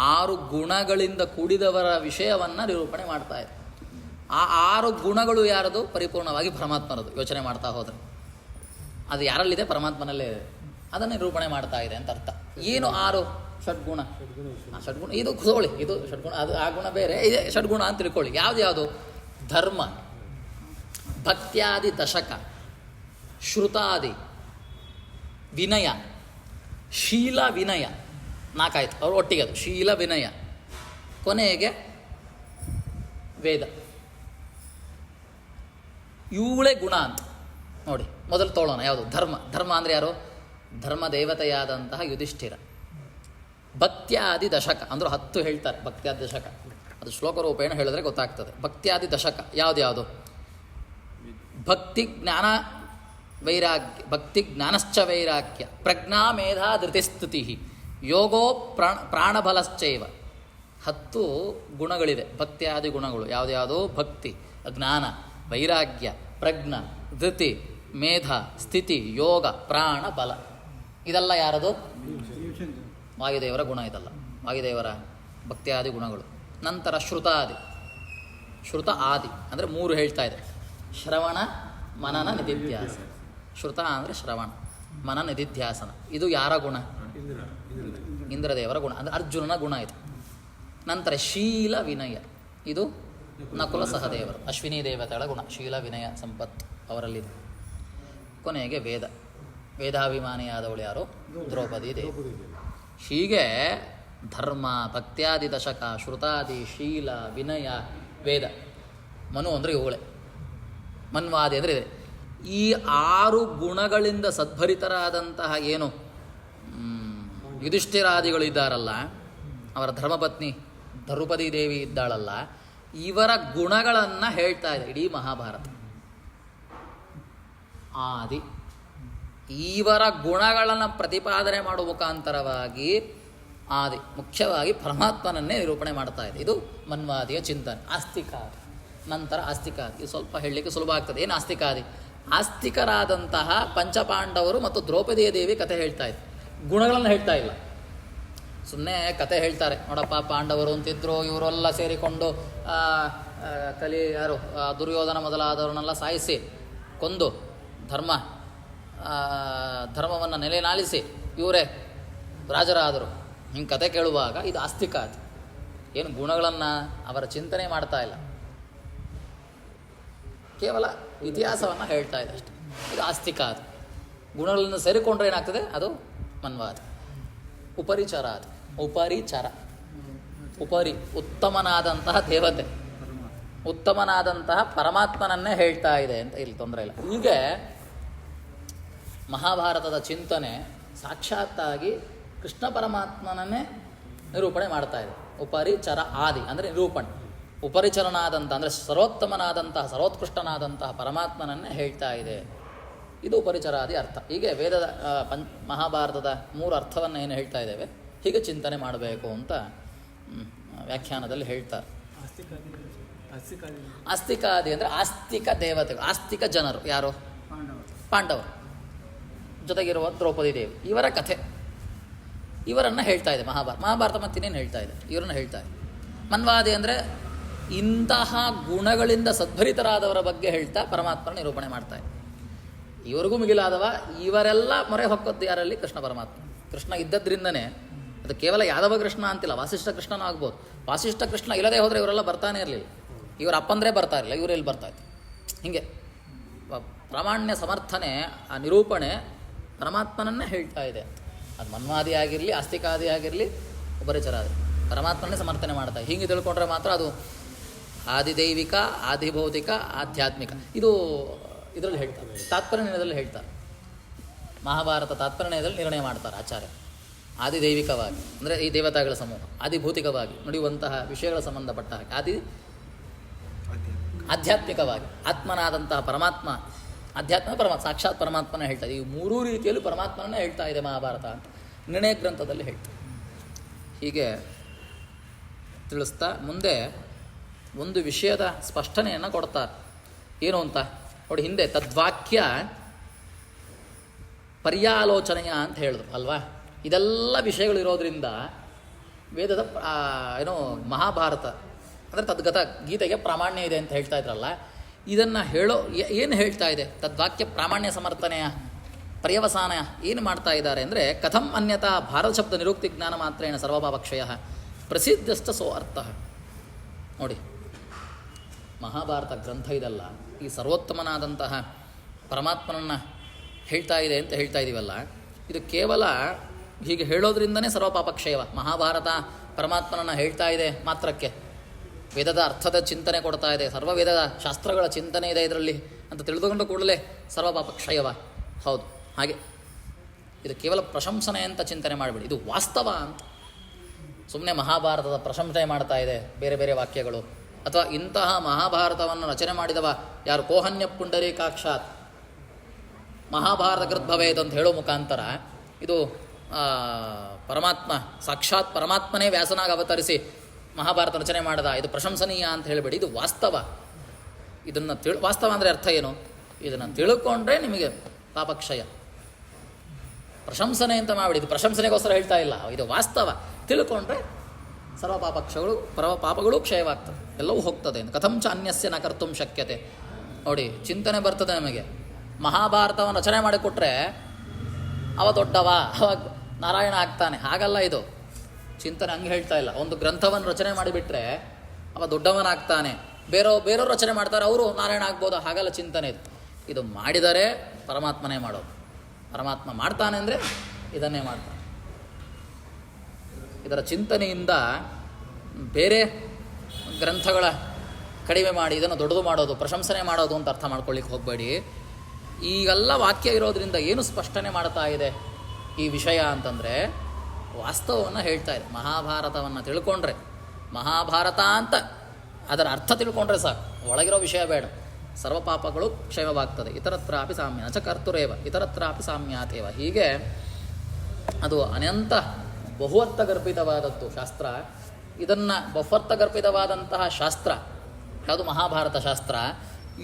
6 ಗುಣಗಳಿಂದ ಕೂಡಿದವರ ವಿಷಯವನ್ನು ನಿರೂಪಣೆ ಮಾಡ್ತಾ ಇದೆ. ಆ 6 ಗುಣಗಳು ಯಾರದು? ಪರಿಪೂರ್ಣವಾಗಿ ಪರಮಾತ್ಮನದು. ಯೋಚನೆ ಮಾಡ್ತಾ ಹೋದರೆ ಅದು ಯಾರಲ್ಲಿದೆ? ಪರಮಾತ್ಮನಲ್ಲೇ ಇದೆ. ಅದನ್ನು ನಿರೂಪಣೆ ಮಾಡ್ತಾ ಇದೆ ಅಂತ ಅರ್ಥ. ಏನು 6 ಷಡ್ಗುಣ? ಷಡ್ಗುಣ ಇದು ತಗೊಳ್ಳಿ, ಇದು ಷಡ್ಗುಣ, ಅದು ಆ ಗುಣ ಬೇರೆ, ಇದೆ ಷಡ್ಗುಣ ಅಂತ ತಿಳ್ಕೊಳ್ಳಿ. ಯಾವುದು? ಧರ್ಮ, ಭಕ್ತ್ಯಾದಿ ದಶಕ, ಶ್ರುತಾದಿ, ವಿನಯ, ಶೀಲ ವಿನಯ, ನಾಲ್ಕಾಯ್ತು ಅವರು ಒಟ್ಟಿಗೆ. ಅದು ಶೀಲ ವಿನಯ, ಕೊನೆಗೆ ವೇದ. ಇವಳೇ ಗುಣ ಅಂತ ನೋಡಿ. ಮೊದಲು ತೋಳೋಣ ಯಾವುದು? ಧರ್ಮ. ಧರ್ಮ ಅಂದರೆ ಯಾರು? ಧರ್ಮ ದೇವತೆಯಾದಂತಹ ಯುಧಿಷ್ಠಿರ. ಭಕ್ತ್ಯಾದಿ ದಶಕ ಅಂದ್ರೆ 10 ಹೇಳ್ತಾರೆ. ಭಕ್ತ್ಯಾದಿ ದಶಕ ಅದು ಶ್ಲೋಕ ರೂಪೇಣ ಹೇಳಿದ್ರೆ ಗೊತ್ತಾಗ್ತದೆ. ಭಕ್ತ್ಯಾದಿ ದಶಕ ಯಾವುದು? ಭಕ್ತಿ ಜ್ಞಾನ ವೈರಾಗ್ಯ, ಭಕ್ತಿ ಜ್ಞಾನಶ್ಚ ವೈರಾಗ್ಯ, ಪ್ರಜ್ಞಾ ಮೇಧಾ ಧೃತಿಸ್ತುತಿ, ಯೋಗೋ ಪ್ರಾಣಬಲಶ್ಚೈವ. 10 ಗುಣಗಳಿದೆ ಭಕ್ತ್ಯಾದಿ ಗುಣಗಳು. ಯಾವುದ್ಯಾವುದು? ಭಕ್ತಿ, ಜ್ಞಾನ, ವೈರಾಗ್ಯ, ಪ್ರಜ್ಞ, ಧೃತಿ, ಮೇಧ, ಸ್ಥಿತಿ, ಯೋಗ, ಪ್ರಾಣ, ಬಲ. ಇದೆಲ್ಲ ಯಾರದು? ವಾಯುದೇವರ ಗುಣ. ಇದಲ್ಲ ವಾಯುದೇವರ ಭಕ್ತ್ಯಾದಿ ಗುಣಗಳು. ನಂತರ ಶ್ರುತಾದಿ. ಶ್ರುತ ಆದಿ ಅಂದರೆ 3 ಹೇಳ್ತಾ ಇದೆ: ಶ್ರವಣ, ಮನನ, ನಿಧಿಧ್ಯಾಸನ. ಶ್ರುತ ಅಂದರೆ ಶ್ರವಣ, ಮನ, ನಿಧಿಧ್ಯಾಸನ. ಇದು ಯಾರ ಗುಣ? ಇಂದ್ರದೇವರ ಗುಣ, ಅಂದರೆ ಅರ್ಜುನನ ಗುಣ ಇದು. ನಂತರ ಶೀಲ ವಿನಯ, ಇದು ನಕುಲ ಸಹದೇವರು, ಅಶ್ವಿನಿ ದೇವತೆಗಳ ಗುಣ. ಶೀಲ ವಿನಯ ಸಂಪತ್ತು ಅವರಲ್ಲಿದೆ. ಕೊನೆಗೆ ವೇದ. ವೇದಾಭಿಮಾನಿಯಾದವಳು ಯಾರು? ದ್ರೌಪದಿ ದೇವಿ. ಹೀಗೆ ಧರ್ಮ, ಭಕ್ತ್ಯಾದಿ ದಶಕ, ಶ್ರುತಾದಿ, ಶೀಲ, ವಿನಯ, ವೇದ. ಮನು ಅಂದರೆ ಇವಳೆ. ಮನ್ವಾದಿ ಅಂದರೆ ಇದೆ. ಈ 6 ಗುಣಗಳಿಂದ ಸದ್ಭರಿತರಾದಂತಹ ಏನು ಯುಧಿಷ್ಠಿರಾದಿಗಳು ಇದ್ದಾರಲ್ಲ, ಅವರ ಧರ್ಮಪತ್ನಿ ದ್ರೌಪದಿ ದೇವಿ ಇದ್ದಾಳಲ್ಲ, ಇವರ ಗುಣಗಳನ್ನು ಹೇಳ್ತಾ ಇದೆ ಇಡೀ ಮಹಾಭಾರತ. ಆದಿ ಇವರ ಗುಣಗಳನ್ನು ಪ್ರತಿಪಾದನೆ ಮಾಡುವ ಮುಖಾಂತರವಾಗಿ ಆದಿ ಮುಖ್ಯವಾಗಿ ಪರಮಾತ್ಮನನ್ನೇ ನಿರೂಪಣೆ ಮಾಡ್ತಾ ಇದೆ. ಇದು ಮನ್ವಾದಿಯ ಚಿಂತನೆ. ಆಸ್ತಿಕಾದಿ. ನಂತರ ಆಸ್ತಿಕಾದಿ. ಇದು ಸ್ವಲ್ಪ ಹೇಳಲಿಕ್ಕೆ ಸುಲಭ ಆಗ್ತದೆ. ಏನು ಆಸ್ತಿಕಾದಿ? ಆಸ್ತಿಕರಾದಂತಹ ಪಂಚಪಾಂಡವರು ಮತ್ತು ದ್ರೌಪದಿಯ ದೇವಿ ಕಥೆ ಹೇಳ್ತಾ ಇದೆ, ಗುಣಗಳನ್ನು ಹೇಳ್ತಾ ಇಲ್ಲ. ಸುಮ್ಮನೆ ಕತೆ ಹೇಳ್ತಾರೆ. ನೋಡಪ್ಪ, ಪಾಂಡವರು ಅಂತಿದ್ರು, ಇವರೆಲ್ಲ ಸೇರಿಕೊಂಡು ದುರ್ಯೋಧನ ಮೊದಲಾದವ್ರನ್ನೆಲ್ಲ ಸಾಯಿಸಿ ಕೊಂದು ಧರ್ಮವನ್ನು ನೆಲೆನಾಳಿಸಿ ಇವರೇ ರಾಜರಾದರು. ಹಿಂಗೆ ಕತೆ ಕೇಳುವಾಗ ಇದು ಆಸ್ತಿಕಾದಿ. ಏನು ಗುಣಗಳನ್ನು ಅವರ ಚಿಂತನೆ ಮಾಡ್ತಾ ಇಲ್ಲ, ಕೇವಲ ಇತಿಹಾಸವನ್ನು ಹೇಳ್ತಾ ಇದೆ ಅಷ್ಟೆ. ಇದು ಆಸ್ತಿಕಾದಿ. ಗುಣಗಳನ್ನು ಸೇರಿಕೊಂಡ್ರೆ ಏನಾಗ್ತದೆ? ಅದು ಮನ್ವಾದಿ. ಉಪರಿಚರಾದಿ. ಉಪರಿಚರ, ಉಪರಿ ಉತ್ತಮನಾದಂತಹ ದೇವತೆ, ಉತ್ತಮನಾದಂತಹ ಪರಮಾತ್ಮನನ್ನೇ ಹೇಳ್ತಾ ಇದೆ ಅಂತ ಇಲ್ಲಿ ತೊಂದರೆ ಇಲ್ಲ. ಹೀಗೆ ಮಹಾಭಾರತದ ಚಿಂತನೆ ಸಾಕ್ಷಾತ್ತಾಗಿ ಕೃಷ್ಣ ಪರಮಾತ್ಮನನ್ನೇ ನಿರೂಪಣೆ ಮಾಡ್ತಾ ಇದೆ. ಉಪರಿಚರ ಆದಿ ಅಂದರೆ ನಿರೂಪಣೆ. ಉಪರಿಚರನಾದಂಥ ಅಂದರೆ ಸರ್ವೋತ್ತಮನಾದಂತಹ ಸರ್ವೋತ್ಕೃಷ್ಟನಾದಂತಹ ಪರಮಾತ್ಮನನ್ನೇ ಹೇಳ್ತಾ ಇದೆ. ಇದು ಉಪರಿಚರಾದಿ ಅರ್ಥ. ಹೀಗೆ ವೇದದ ಮಹಾಭಾರತದ 3 ಅರ್ಥವನ್ನು ಏನು ಹೇಳ್ತಾ ಇದ್ದೇವೆ, ಹೀಗೆ ಚಿಂತನೆ ಮಾಡಬೇಕು ಅಂತ ವ್ಯಾಖ್ಯಾನದಲ್ಲಿ ಹೇಳ್ತಾರೆ. ಆಸ್ತಿಕಾದಿ ಅಂದರೆ ಆಸ್ತಿಕ ದೇವತೆಗಳು, ಆಸ್ತಿಕ ಜನರು. ಯಾರು? ಪಾಂಡವರು, ಜೊತೆಗಿರುವ ದ್ರೌಪದಿ ದೇವಿ, ಇವರ ಕಥೆ, ಇವರನ್ನು ಹೇಳ್ತಾ ಇದೆ ಮಹಾಭಾರತ. ಮತ್ತಿನ್ನೇನು ಹೇಳ್ತಾ ಇದೆ? ಇವರನ್ನು ಹೇಳ್ತಾ ಇದೆ. ಮನ್ವಾದಿ ಅಂದರೆ ಇಂತಹ ಗುಣಗಳಿಂದ ಸದ್ಭರಿತರಾದವರ ಬಗ್ಗೆ ಹೇಳ್ತಾ ಪರಮಾತ್ಮನ ನಿರೂಪಣೆ ಮಾಡ್ತಾ ಇದೆ. ಇವರಿಗೂ ಮಿಗಿಲಾದವ. ಇವರೆಲ್ಲ ಮೊರೆ ಹೊಕ್ಕದ್ದು ಯಾರಲ್ಲಿ? ಕೃಷ್ಣ ಪರಮಾತ್ಮ. ಕೃಷ್ಣ ಇದ್ದದ್ರಿಂದನೇ ಅದು ಕೇವಲ ಯಾದವ ಕೃಷ್ಣ ಅಂತಿಲ್ಲ, ವಾಸಿಷ್ಠ ಕೃಷ್ಣನೂ ಆಗ್ಬೋದು. ವಾಸಿಷ್ಠ ಕೃಷ್ಣ ಇಲ್ಲದೆ ಹೋದರೆ ಇವರೆಲ್ಲ ಬರ್ತಾನೆ ಇರಲಿಲ್ಲ. ಇವರ ಅಪ್ಪಂದರೆ ಬರ್ತಾ ಇರಲಿಲ್ಲ, ಇವರೆಲ್ಲಿ ಬರ್ತಾಯಿತ್ತು. ಹೀಗೆ ಪ್ರಾಮಾಣ್ಯ ಸಮರ್ಥನೆ, ಆ ನಿರೂಪಣೆ ಪರಮಾತ್ಮನನ್ನೇ ಹೇಳ್ತಾ ಇದೆ. ಅದು ಮನ್ವಾದಿ ಆಗಿರಲಿ, ಆಸ್ತಿಕಾದಿ ಆಗಿರಲಿ, ಉಪರಿಚರಾದಿ, ಪರಮಾತ್ಮನೇ ಸಮರ್ಥನೆ ಮಾಡ್ತಾ ಇದೆ. ಹೀಗೆ ತಿಳ್ಕೊಂಡ್ರೆ ಮಾತ್ರ ಅದು ಆದಿದೈವಿಕ, ಆದಿಭೌತಿಕ, ಆಧ್ಯಾತ್ಮಿಕ. ಇದು ಇದರಲ್ಲಿ ಹೇಳ್ತಾರೆ, ತಾತ್ಪರ್ಯದಲ್ಲಿ ಹೇಳ್ತಾರೆ. ಮಹಾಭಾರತ ತಾತ್ಪರ್ಯದಲ್ಲಿ ನಿರ್ಣಯ ಮಾಡ್ತಾರೆ ಆಚಾರ್ಯ. ಆದಿದೈವಿಕವಾಗಿ ಅಂದರೆ ಈ ದೇವತೆಗಳ ಸಮೂಹ, ಆದಿಭೌತಿಕವಾಗಿ ನಡೆಯುವಂತಹ ವಿಷಯಗಳ ಸಂಬಂಧಪಟ್ಟ ಹಾಗೆ ಆಧ್ಯಾತ್ಮಿಕವಾಗಿ ಆತ್ಮನಾದಂತಹ ಪರಮಾತ್ಮ, ಅಧ್ಯಾತ್ಮ ಪರಮಾತ್ಮ, ಸಾಕ್ಷಾತ್ ಪರಮಾತ್ಮನ ಹೇಳ್ತಾ ಇದೆ. ಈ 3 ರೀತಿಯಲ್ಲೂ ಪರಮಾತ್ಮನನ್ನೇ ಹೇಳ್ತಾ ಇದೆ ಮಹಾಭಾರತ ಅಂತ ನಿರ್ಣಯ ಗ್ರಂಥದಲ್ಲಿ ಹೇಳ್ತಾರೆ. ಹೀಗೆ ತಿಳಿಸ್ತಾ ಮುಂದೆ ಒಂದು ವಿಷಯದ ಸ್ಪಷ್ಟನೆಯನ್ನು ಕೊಡ್ತಾರೆ. ಏನು ಅಂತ ನೋಡಿ, ಹಿಂದೆ ತದ್ವಾಕ್ಯ ಪರ್ಯಾಲೋಚನೆಯ ಅಂತ ಹೇಳಿದ್ರು ಅಲ್ವಾ. ಇದೆಲ್ಲ ವಿಷಯಗಳಿರೋದ್ರಿಂದ ವೇದದ ಮಹಾಭಾರತ ಅಂದರೆ ತದ್ಗತ ಗೀತೆಗೆ ಪ್ರಾಮಾಣ್ಯ ಇದೆ ಅಂತ ಹೇಳ್ತಾ ಇದ್ರಲ್ಲ, ಇದನ್ನು ಏನು ಹೇಳ್ತಾ ಇದೆ? ತದ್ವಾಕ್ಯ ಪ್ರಾಮಾಣ್ಯ ಸಮರ್ಥನೆಯ ಪರ್ಯವಸಾನ ಏನು ಮಾಡ್ತಾ ಇದ್ದಾರೆ ಅಂದರೆ, ಕಥಂ ಅನ್ಯತಾ ಭಾರತ ಶಬ್ದ ನಿರುಕ್ತಿ ಜ್ಞಾನ ಮಾತ್ರೇಣ ಸರ್ವಭಾವಕ್ಷಯ ಪ್ರಸಿದ್ಧಸ್ಥ ಸೋ ಅರ್ಥ. ನೋಡಿ, ಮಹಾಭಾರತ ಗ್ರಂಥ ಇದಲ್ಲ, ಈ ಸರ್ವೋತ್ತಮನಾದಂತಹ ಪರಮಾತ್ಮನನ್ನು ಹೇಳ್ತಾ ಇದೆ ಅಂತ ಹೇಳ್ತಾ ಇದ್ದೀವಲ್ಲ, ಇದು ಕೇವಲ ಹೀಗೆ ಹೇಳೋದ್ರಿಂದನೇ ಸರ್ವಪಾಪಕ್ಷಯವ. ಮಹಾಭಾರತ ಪರಮಾತ್ಮನನ್ನು ಹೇಳ್ತಾ ಇದೆ ಮಾತ್ರಕ್ಕೆ, ವೇದದ ಅರ್ಥದ ಚಿಂತನೆ ಕೊಡ್ತಾ ಇದೆ, ಸರ್ವ ವೇದದ ಶಾಸ್ತ್ರಗಳ ಚಿಂತನೆ ಇದೆ ಇದರಲ್ಲಿ ಅಂತ ತಿಳಿದುಕೊಂಡು ಕೂಡಲೇ ಸರ್ವಪಾಪಕ್ಷಯವ. ಹೌದು, ಹಾಗೆ ಇದು ಕೇವಲ ಪ್ರಶಂಸನೆ ಅಂತ ಚಿಂತನೆ ಮಾಡಬೇಡಿ, ಇದು ವಾಸ್ತವ ಅಂತ. ಸುಮ್ಮನೆ ಮಹಾಭಾರತದ ಪ್ರಶಂಸನೆ ಮಾಡ್ತಾ ಇದೆ ಬೇರೆ ಬೇರೆ ವಾಕ್ಯಗಳು, ಅಥವಾ ಇಂತಹ ಮಹಾಭಾರತವನ್ನು ರಚನೆ ಮಾಡಿದವ ಯಾರು ಕೋಹನ್ಯ ಪುಂಡರೀಕಾಕ್ಷಾತ್ ಮಹಾಭಾರತ ಕೃದ್ಭವೇದ್ ಅಂತ ಹೇಳೋ ಮುಖಾಂತರ ಇದು ಪರಮಾತ್ಮ ಸಾಕ್ಷಾತ್ ಪರಮಾತ್ಮನೇ ವ್ಯಾಸನಾಗಿ ಅವತರಿಸಿ ಮಹಾಭಾರತ ರಚನೆ ಮಾಡದ, ಇದು ಪ್ರಶಂಸನೀಯ ಅಂತ ಹೇಳಬೇಡಿ, ಇದು ವಾಸ್ತವ. ಇದನ್ನು ವಾಸ್ತವ ಅಂದರೆ ಅರ್ಥ ಏನು? ಇದನ್ನು ತಿಳ್ಕೊಂಡ್ರೆ ನಿಮಗೆ ಪಾಪಕ್ಷಯ. ಪ್ರಶಂಸನೆ ಅಂತ ಮಾಡಿಬಿಡಿ, ಇದು ಪ್ರಶಂಸನೆಗೋಸ್ಕರ ಹೇಳ್ತಾ ಇಲ್ಲ, ಇದು ವಾಸ್ತವ. ತಿಳ್ಕೊಂಡ್ರೆ ಸರ್ವ ಪಾಪಕ್ಷಗಳು ಪಾಪಗಳು ಕ್ಷಯವಾಗ್ತದೆ, ಎಲ್ಲವೂ ಹೋಗ್ತದೆ. ಕಥಂಚ ಅನ್ಯಸ್ಯ ನ ಕರ್ತುಂ ಶಕ್ಯತೆ. ನೋಡಿ, ಚಿಂತನೆ ಬರ್ತದೆ ನಮಗೆ. ಮಹಾಭಾರತವನ್ನು ರಚನೆ ಮಾಡಿಕೊಟ್ರೆ ಅವ ದೊಡ್ಡವ, ಅವಾಗ ನಾರಾಯಣ ಆಗ್ತಾನೆ, ಹಾಗಲ್ಲ ಇದು ಚಿಂತನೆ. ಹಂಗೆ ಹೇಳ್ತಾ ಇಲ್ಲ. ಒಂದು ಗ್ರಂಥವನ್ನು ರಚನೆ ಮಾಡಿಬಿಟ್ರೆ ಅವ ದೊಡ್ಡವನಾಗ್ತಾನೆ, ಬೇರೆಯವರು ರಚನೆ ಮಾಡ್ತಾರೆ, ಅವರು ನಾರಾಯಣ ಆಗ್ಬೋದು, ಹಾಗಲ್ಲ ಚಿಂತನೆ ಇದು. ಇದು ಮಾಡಿದರೆ ಪರಮಾತ್ಮನೇ ಮಾಡೋದು. ಪರಮಾತ್ಮ ಮಾಡ್ತಾನೆ ಅಂದರೆ ಇದನ್ನೇ ಮಾಡ್ತಾನೆ. ಇದರ ಚಿಂತನೆಯಿಂದ ಬೇರೆ ಗ್ರಂಥಗಳ ಕಡಿಮೆ ಮಾಡಿ ಇದನ್ನು ದೊಡ್ಡದು ಮಾಡೋದು, ಪ್ರಶಂಸನೆ ಮಾಡೋದು ಅಂತ ಅರ್ಥ ಮಾಡ್ಕೊಳ್ಳಿಕ್ಕೆ ಹೋಗಬೇಡಿ. ಈಗೆಲ್ಲ ವಾಕ್ಯ ಇರೋದರಿಂದ ಏನು ಸ್ಪಷ್ಟನೆ ಮಾಡ್ತಾ ಇದೆ ಈ ವಿಷಯ ಅಂತಂದರೆ, ವಾಸ್ತವವನ್ನು ಹೇಳ್ತಾ ಇದೆ. ಮಹಾಭಾರತವನ್ನು ತಿಳ್ಕೊಂಡ್ರೆ, ಮಹಾಭಾರತ ಅಂತ ಅದರ ಅರ್ಥ ತಿಳ್ಕೊಂಡ್ರೆ ಸಾಕು, ಒಳಗಿರೋ ವಿಷಯ ಬೇಡ. ಸರ್ವ ಪಾಪಗಳು ಕ್ಷಯವಾಗ್ತದೆ. ಇತರತ್ರಾಪಿ ಸಾಮ್ಯ ನಚ ಕರ್ತುರೇವ ಇತರತ್ರಾಪಿ ಸಾಮ್ಯಾತೇವ. ಹೀಗೆ ಅದು ಅನಂತ ಬಹುವರ್ಥಗರ್ಭಿತವಾದದ್ದು ಶಾಸ್ತ್ರ. ಇದನ್ನು ಬಹುವರ್ಥಗರ್ಭಿತವಾದಂತಹ ಶಾಸ್ತ್ರ ಯಾವುದು? ಮಹಾಭಾರತ ಶಾಸ್ತ್ರ.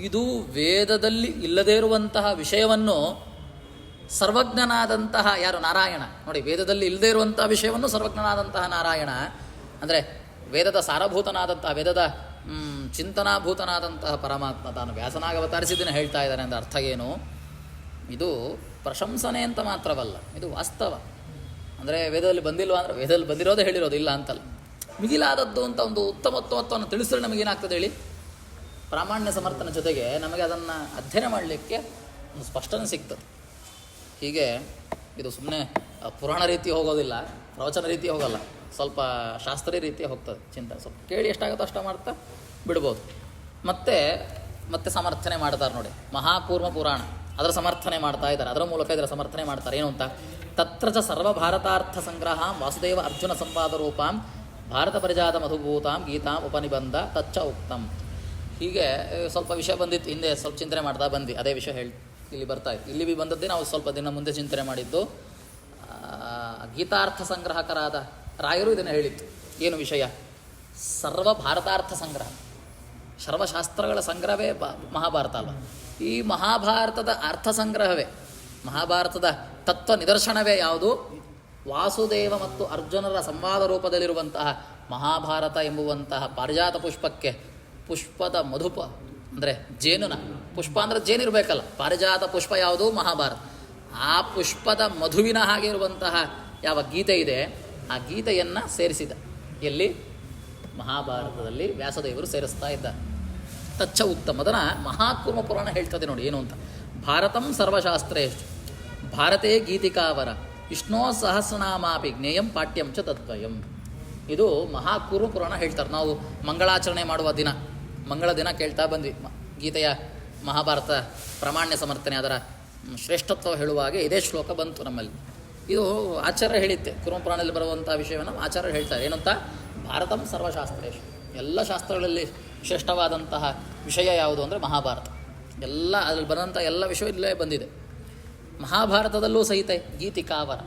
ಇದು ವೇದದಲ್ಲಿ ಇಲ್ಲದೇ ಇರುವಂತಹ ವಿಷಯವನ್ನು ಸರ್ವಜ್ಞನಾದಂತಹ ಯಾರು? ನಾರಾಯಣ. ನೋಡಿ, ವೇದದಲ್ಲಿ ಇಲ್ಲದೇ ಇರುವಂತಹ ವಿಷಯವನ್ನು ಸರ್ವಜ್ಞನಾದಂತಹ ನಾರಾಯಣ ಅಂದರೆ ವೇದದ ಸಾರಭೂತನಾದಂತಹ, ವೇದದ ಚಿಂತನಾಭೂತನಾದಂತಹ ಪರಮಾತ್ಮ ತಾನು ವ್ಯಾಸನಾಗಿ ಅವತರಿಸಿದ್ದನ್ನು ಹೇಳ್ತಾ ಇದ್ದಾನೆ ಅಂತ ಅರ್ಥ ಏನು? ಇದು ಪ್ರಶಂಸನೆ ಅಂತ ಮಾತ್ರವಲ್ಲ, ಇದು ವಾಸ್ತವ. ಅಂದರೆ ವೇದದಲ್ಲಿ ಬಂದಿಲ್ವ ಅಂದರೆ ವೇದದಲ್ಲಿ ಬಂದಿರೋದೇ ಹೇಳಿರೋದು, ಇಲ್ಲ ಅಂತಲ್ಲ. ಮಿಗಿಲಾದದ್ದು ಅಂತ ಒಂದು ಉತ್ತಮತ್ವವನ್ನು ತಿಳಿಸಿದ್ರೆ ನಮಗೇನಾಗ್ತದೆ ಹೇಳಿ? ಪ್ರಾಮಾಣ್ಯ ಸಮರ್ಥನ ಜೊತೆಗೆ ನಮಗೆ ಅದನ್ನು ಅಧ್ಯಯನ ಮಾಡಲಿಕ್ಕೆ ಒಂದು ಸ್ಪಷ್ಟನೆ ಸಿಗ್ತದೆ. ಹೀಗೆ ಇದು ಸುಮ್ಮನೆ ಪುರಾಣ ರೀತಿ ಹೋಗೋದಿಲ್ಲ, ಪ್ರವಚನ ರೀತಿ ಹೋಗಲ್ಲ, ಸ್ವಲ್ಪ ಶಾಸ್ತ್ರೀಯ ರೀತಿ ಹೋಗ್ತದೆ ಚಿಂತನೆ. ಸ್ವಲ್ಪ ಕೇಳಿ ಎಷ್ಟಾಗುತ್ತೋ ಅಷ್ಟ ಮಾಡ್ತಾ ಬಿಡ್ಬೋದು. ಮತ್ತೆ ಸಮರ್ಥನೆ ಮಾಡ್ತಾರೆ ನೋಡಿ, ಮಹಾಕೂರ್ಮ ಪುರಾಣ ಅದರ ಸಮರ್ಥನೆ ಮಾಡ್ತಾ ಇದ್ದಾರೆ, ಅದರ ಮೂಲಕ ಇದರ ಸಮರ್ಥನೆ ಮಾಡ್ತಾರೆ. ಏನು ಅಂತ? ತತ್ರ ಚ ಸರ್ವಭಾರತಾರ್ಥ ಸಂಗ್ರಹ ವಾಸುದೇವ ಅರ್ಜುನ ಸಂವಾದ ರೂಪಾಂ ಭಾರತ ಪರಿಜಾತ ಮಧುಭೂತಾಂ ಗೀತಾಂ ಉಪನಿಬಂಧ ತಚ್ಚ ಉಕ್ತಂ. ಹೀಗೆ ಸ್ವಲ್ಪ ವಿಷಯ ಬಂದಿತ್ತು ಹಿಂದೆ, ಸ್ವಲ್ಪ ಚಿಂತನೆ ಮಾಡ್ತಾ ಬಂದು ಅದೇ ವಿಷಯ ಇಲ್ಲಿ ಬರ್ತಾ ಇತ್ತು. ಇಲ್ಲಿ ಬಂದದ್ದೇ ನಾವು ಸ್ವಲ್ಪ ದಿನ ಮುಂದೆ ಚಿಂತನೆ ಮಾಡಿದ್ದು. ಗೀತಾರ್ಥ ಸಂಗ್ರಹಕರಾದ ರಾಯರು ಇದನ್ನು ಹೇಳಿತ್ತು. ಏನು ವಿಷಯ? ಸರ್ವ ಭಾರತಾರ್ಥ ಸಂಗ್ರಹ, ಸರ್ವಶಾಸ್ತ್ರಗಳ ಸಂಗ್ರಹವೇ ಮಹಾಭಾರತ ಅಲ್ವ? ಈ ಮಹಾಭಾರತದ ಅರ್ಥ ಸಂಗ್ರಹವೇ, ಮಹಾಭಾರತದ ತತ್ವ ನಿದರ್ಶನವೇ ಯಾವುದು? ವಾಸುದೇವ ಮತ್ತು ಅರ್ಜುನರ ಸಂವಾದ ರೂಪದಲ್ಲಿರುವಂತಹ ಮಹಾಭಾರತ ಎಂಬುವಂತಹ ಪಾರಿಜಾತ ಪುಷ್ಪಕ್ಕೆ ಪುಷ್ಪದ ಮಧುಪ ಅಂದರೆ ಜೇನುನ ಪುಷ್ಪ ಅಂದರೆ ಜೇನಿರಬೇಕಲ್ಲ, ಪಾರಿಜಾತ ಪುಷ್ಪ ಯಾವುದು? ಮಹಾಭಾರತ. ಆ ಪುಷ್ಪದ ಮಧುವಿನ ಹಾಗೆ ಇರುವಂತಹ ಯಾವ ಗೀತೆ ಇದೆ, ಆ ಗೀತೆಯನ್ನು ಸೇರಿಸಿದ ಎಲ್ಲಿ? ಮಹಾಭಾರತದಲ್ಲಿ ವ್ಯಾಸದೇವರು ಸೇರಿಸ್ತಾ ಇದ್ದಾರೆ. ತಚ್ಚ ಉತ್ತಮ. ಅದನ್ನು ಮಹಾಕೂರ್ಮ ಪುರಾಣ ಹೇಳ್ತದೆ ನೋಡಿ ಏನು ಅಂತ. ಭಾರತಂ ಸರ್ವಶಾಸ್ತ್ರೇಷು ಭಾರತೇ ಗೀತಿಕಾವರ ವಿಷ್ಣೋ ಸಹಸ್ರನಾಮಾಪಿ ಜ್ಞೇಯಂ ಪಾಠ್ಯಂ ಚ ತದ್ವಯಂ. ಇದು ಮಹಾಕೂರ್ಮ ಪುರಾಣ ಹೇಳ್ತಾರೆ. ನಾವು ಮಂಗಳಾಚರಣೆ ಮಾಡುವ ದಿನ, ಮಂಗಳ ದಿನ ಕೇಳ್ತಾ ಬಂದ್ವಿ. ಗೀತೆಯ ಮಹಾಭಾರತ ಪ್ರಾಮಾಣ್ಯ ಸಮರ್ಥನೆ, ಅದರ ಶ್ರೇಷ್ಠತ್ವ ಹೇಳುವಾಗೆ ಇದೇ ಶ್ಲೋಕ ಬಂತು ನಮ್ಮಲ್ಲಿ. ಇದು ಆಚಾರ್ಯ ಹೇಳಿತ್ತೆ, ಕೂರ್ಮ ಪುರಾಣದಲ್ಲಿ ಬರುವಂಥ ವಿಷಯವನ್ನು ಆಚಾರ್ಯ ಹೇಳ್ತಾರೆ. ಏನಂತ? ಭಾರತಂ ಸರ್ವಶಾಸ್ತ್ರೇಷು, ಎಲ್ಲ ಶಾಸ್ತ್ರಗಳಲ್ಲಿ ಶ್ರೇಷ್ಠವಾದಂತಹ ವಿಷಯ ಯಾವುದು ಅಂದರೆ ಮಹಾಭಾರತ. ಎಲ್ಲ ಅದರಲ್ಲಿ ಬರೋಂಥ ಎಲ್ಲ ವಿಷಯ ಇಲ್ಲೇ ಬಂದಿದೆ. ಮಹಾಭಾರತದಲ್ಲೂ ಸಹಿತ ಗೀತಿಕಾವರ.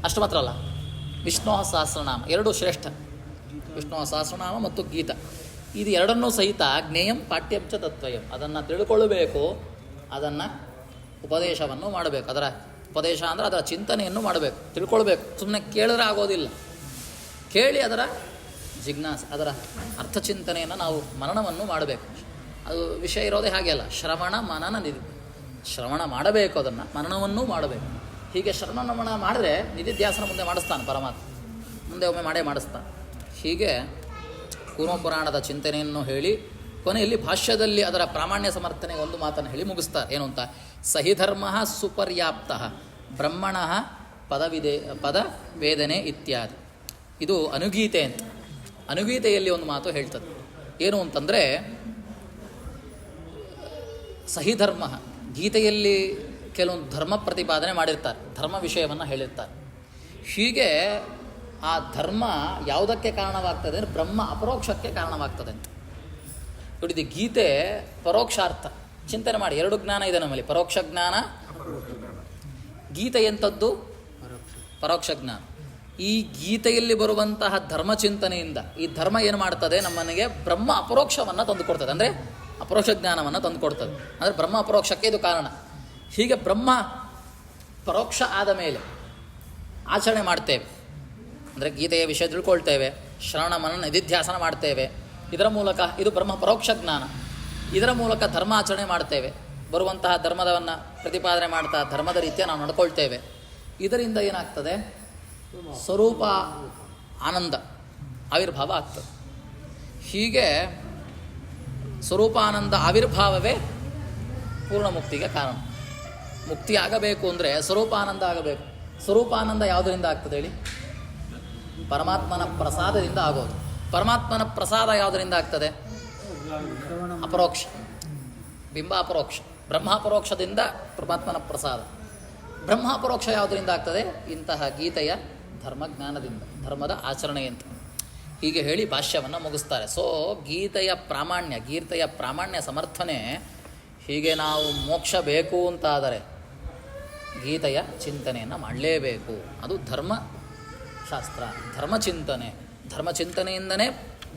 ಅಷ್ಟು ಮಾತ್ರ ಅಲ್ಲ, ವಿಷ್ಣು ಸಹಸ್ರನಾಮ ಎರಡೂ ಶ್ರೇಷ್ಠ. ವಿಷ್ಣು ಸಹಸ್ರನಾಮ ಮತ್ತು ಗೀತ, ಇದು ಎರಡನ್ನೂ ಸಹಿತ ಜ್ಞೇಯಂ ಪಾಠ್ಯಂ ಚ ತತ್ವಯಂ. ಅದನ್ನು ತಿಳ್ಕೊಳ್ಳಬೇಕು, ಅದನ್ನು ಉಪದೇಶವನ್ನು ಮಾಡಬೇಕು. ಅದರ ಉಪದೇಶ ಅಂದರೆ ಅದರ ಚಿಂತನೆಯನ್ನು ಮಾಡಬೇಕು, ತಿಳ್ಕೊಳ್ಬೇಕು. ಸುಮ್ಮನೆ ಕೇಳಿದ್ರೆ ಆಗೋದಿಲ್ಲ, ಕೇಳಿ ಅದರ ಜಿಜ್ಞಾಸೆ, ಅದರ ಅರ್ಥಚಿಂತನೆಯನ್ನು ನಾವು ಮನನವನ್ನು ಮಾಡಬೇಕು. ಅದು ವಿಷಯ ಇರೋದೇ ಹಾಗೆ ಅಲ್ಲ, ಶ್ರವಣ ಮನನ ನಿಧಿ. ಶ್ರವಣ ಮಾಡಬೇಕು, ಅದನ್ನು ಮನನವನ್ನೂ ಮಾಡಬೇಕು. ಹೀಗೆ ಶ್ರವಣ ಮನನ ಮಾಡಿದ್ರೆ ನಿಧಿಧ್ಯಾಸನ ಮುಂದೆ ಮಾಡಿಸ್ತಾನೆ ಪರಮಾತ್ಮ, ಮುಂದೆ ಒಮ್ಮೆ ಮಾಡೇ ಮಾಡಿಸ್ತಾನೆ. ಹೀಗೆ ಕೂರ್ಮ ಪುರಾಣದ ಚಿಂತನೆಯನ್ನು ಹೇಳಿ ಕೊನೆಯಲ್ಲಿ ಭಾಷ್ಯದಲ್ಲಿ ಅದರ ಪ್ರಾಮಾಣ್ಯ ಸಮರ್ಥನೆಗೆ ಒಂದು ಮಾತನ್ನು ಹೇಳಿ ಮುಗಿಸ್ತಾರೆ. ಏನು ಅಂತ? ಸಹಿಧರ್ಮ ಸುಪರ್ಯಾಪ್ತ ಬ್ರಹ್ಮಣ ಪದವೇದನೆ ಇತ್ಯಾದಿ. ಇದು ಅನುಗೀತೆ ಅಂತ. ಅನುಗೀತೆಯಲ್ಲಿ ಒಂದು ಮಾತು ಹೇಳ್ತದೆ. ಏನು ಅಂತಂದರೆ, ಸಹಿಧರ್ಮ, ಗೀತೆಯಲ್ಲಿ ಕೆಲವೊಂದು ಧರ್ಮ ಪ್ರತಿಪಾದನೆ ಮಾಡಿರ್ತಾರೆ, ಧರ್ಮ ವಿಷಯವನ್ನು ಹೇಳಿರ್ತಾರೆ. ಹೀಗೆ ಆ ಧರ್ಮ ಯಾವುದಕ್ಕೆ ಕಾರಣವಾಗ್ತದೆ ಅಂದರೆ ಬ್ರಹ್ಮ ಅಪರೋಕ್ಷಕ್ಕೆ ಕಾರಣವಾಗ್ತದೆ ಅಂತ. ನೋಡಿದ್ದು ಗೀತೆ ಪರೋಕ್ಷಾರ್ಥ ಚಿಂತನೆ ಮಾಡಿ. ಎರಡು ಜ್ಞಾನ ಇದೆ ನಮ್ಮಲ್ಲಿ, ಪರೋಕ್ಷ ಜ್ಞಾನ. ಗೀತೆ ಎಂಥದ್ದು? ಪರೋಕ್ಷ ಜ್ಞಾನ. ಈ ಗೀತೆಯಲ್ಲಿ ಬರುವಂತಹ ಧರ್ಮ ಚಿಂತನೆಯಿಂದ ಈ ಧರ್ಮ ಏನು ಮಾಡ್ತದೆ? ನಮ್ಮನಿಗೆ ಬ್ರಹ್ಮ ಅಪರೋಕ್ಷವನ್ನು ತಂದುಕೊಡ್ತದೆ, ಅಂದರೆ ಅಪರೋಕ್ಷ ಜ್ಞಾನವನ್ನು ತಂದುಕೊಡ್ತದೆ. ಅಂದರೆ ಬ್ರಹ್ಮ ಅಪರೋಕ್ಷಕ್ಕೆ ಇದು ಕಾರಣ. ಹೀಗೆ ಬ್ರಹ್ಮ ಪರೋಕ್ಷ ಆದ ಮೇಲೆ ಆಚರಣೆ ಮಾಡ್ತೇವೆ, ಅಂದರೆ ಗೀತೆಯ ವಿಷಯ ತಿಳ್ಕೊಳ್ತೇವೆ, ಶ್ರವಣ ಮನನ ನಿಧಿಧ್ಯಾಸನ ಮಾಡ್ತೇವೆ. ಇದರ ಮೂಲಕ ಇದು ಬ್ರಹ್ಮ ಪರೋಕ್ಷ ಜ್ಞಾನ. ಇದರ ಮೂಲಕ ಧರ್ಮಾಚರಣೆ ಮಾಡ್ತೇವೆ, ಬರುವಂತಹ ಧರ್ಮದವನ್ನು ಪ್ರತಿಪಾದನೆ ಮಾಡ್ತಾ ಧರ್ಮದ ರೀತಿಯ ನಾವು ನಡ್ಕೊಳ್ತೇವೆ. ಇದರಿಂದ ಏನಾಗ್ತದೆ? ಸ್ವರೂಪ ಆನಂದ ಆವಿರ್ಭಾವ ಆಗ್ತದೆ. ಹೀಗೆ ಸ್ವರೂಪಾನಂದ ಆವಿರ್ಭಾವವೇ ಪೂರ್ಣ ಮುಕ್ತಿಗೆ ಕಾರಣ. ಮುಕ್ತಿ ಆಗಬೇಕು ಅಂದರೆ ಸ್ವರೂಪಾನಂದ ಆಗಬೇಕು. ಸ್ವರೂಪಾನಂದ ಯಾವುದರಿಂದ ಆಗ್ತದೆ ಹೇಳಿ? ಪರಮಾತ್ಮನ ಪ್ರಸಾದದಿಂದ ಆಗೋದು. ಪರಮಾತ್ಮನ ಪ್ರಸಾದ ಯಾವುದರಿಂದ ಆಗ್ತದೆ? ಅಪರೋಕ್ಷ, ಬಿಂಬ ಅಪರೋಕ್ಷ. ಬ್ರಹ್ಮಾಪರೋಕ್ಷದಿಂದ ಪರಮಾತ್ಮನ ಪ್ರಸಾದ. ಬ್ರಹ್ಮಾಪರೋಕ್ಷ ಯಾವುದರಿಂದ ಆಗ್ತದೆ? ಇಂತಹ ಗೀತೆಯ ಧರ್ಮಜ್ಞಾನದಿಂದ, ಧರ್ಮದ ಆಚರಣೆಯಂತ. ಹೀಗೆ ಹೇಳಿ ಭಾಷ್ಯವನ್ನು ಮುಗಿಸ್ತಾರೆ. ಸೊ ಗೀತೆಯ ಪ್ರಾಮಾಣ್ಯ ಸಮರ್ಥನೆ. ಹೀಗೆ ನಾವು ಮೋಕ್ಷ ಬೇಕು ಅಂತಾದರೆ ಗೀತೆಯ ಚಿಂತನೆಯನ್ನು ಮಾಡಲೇಬೇಕು. ಅದು ಧರ್ಮಶಾಸ್ತ್ರ, ಧರ್ಮಚಿಂತನೆಯಿಂದನೇ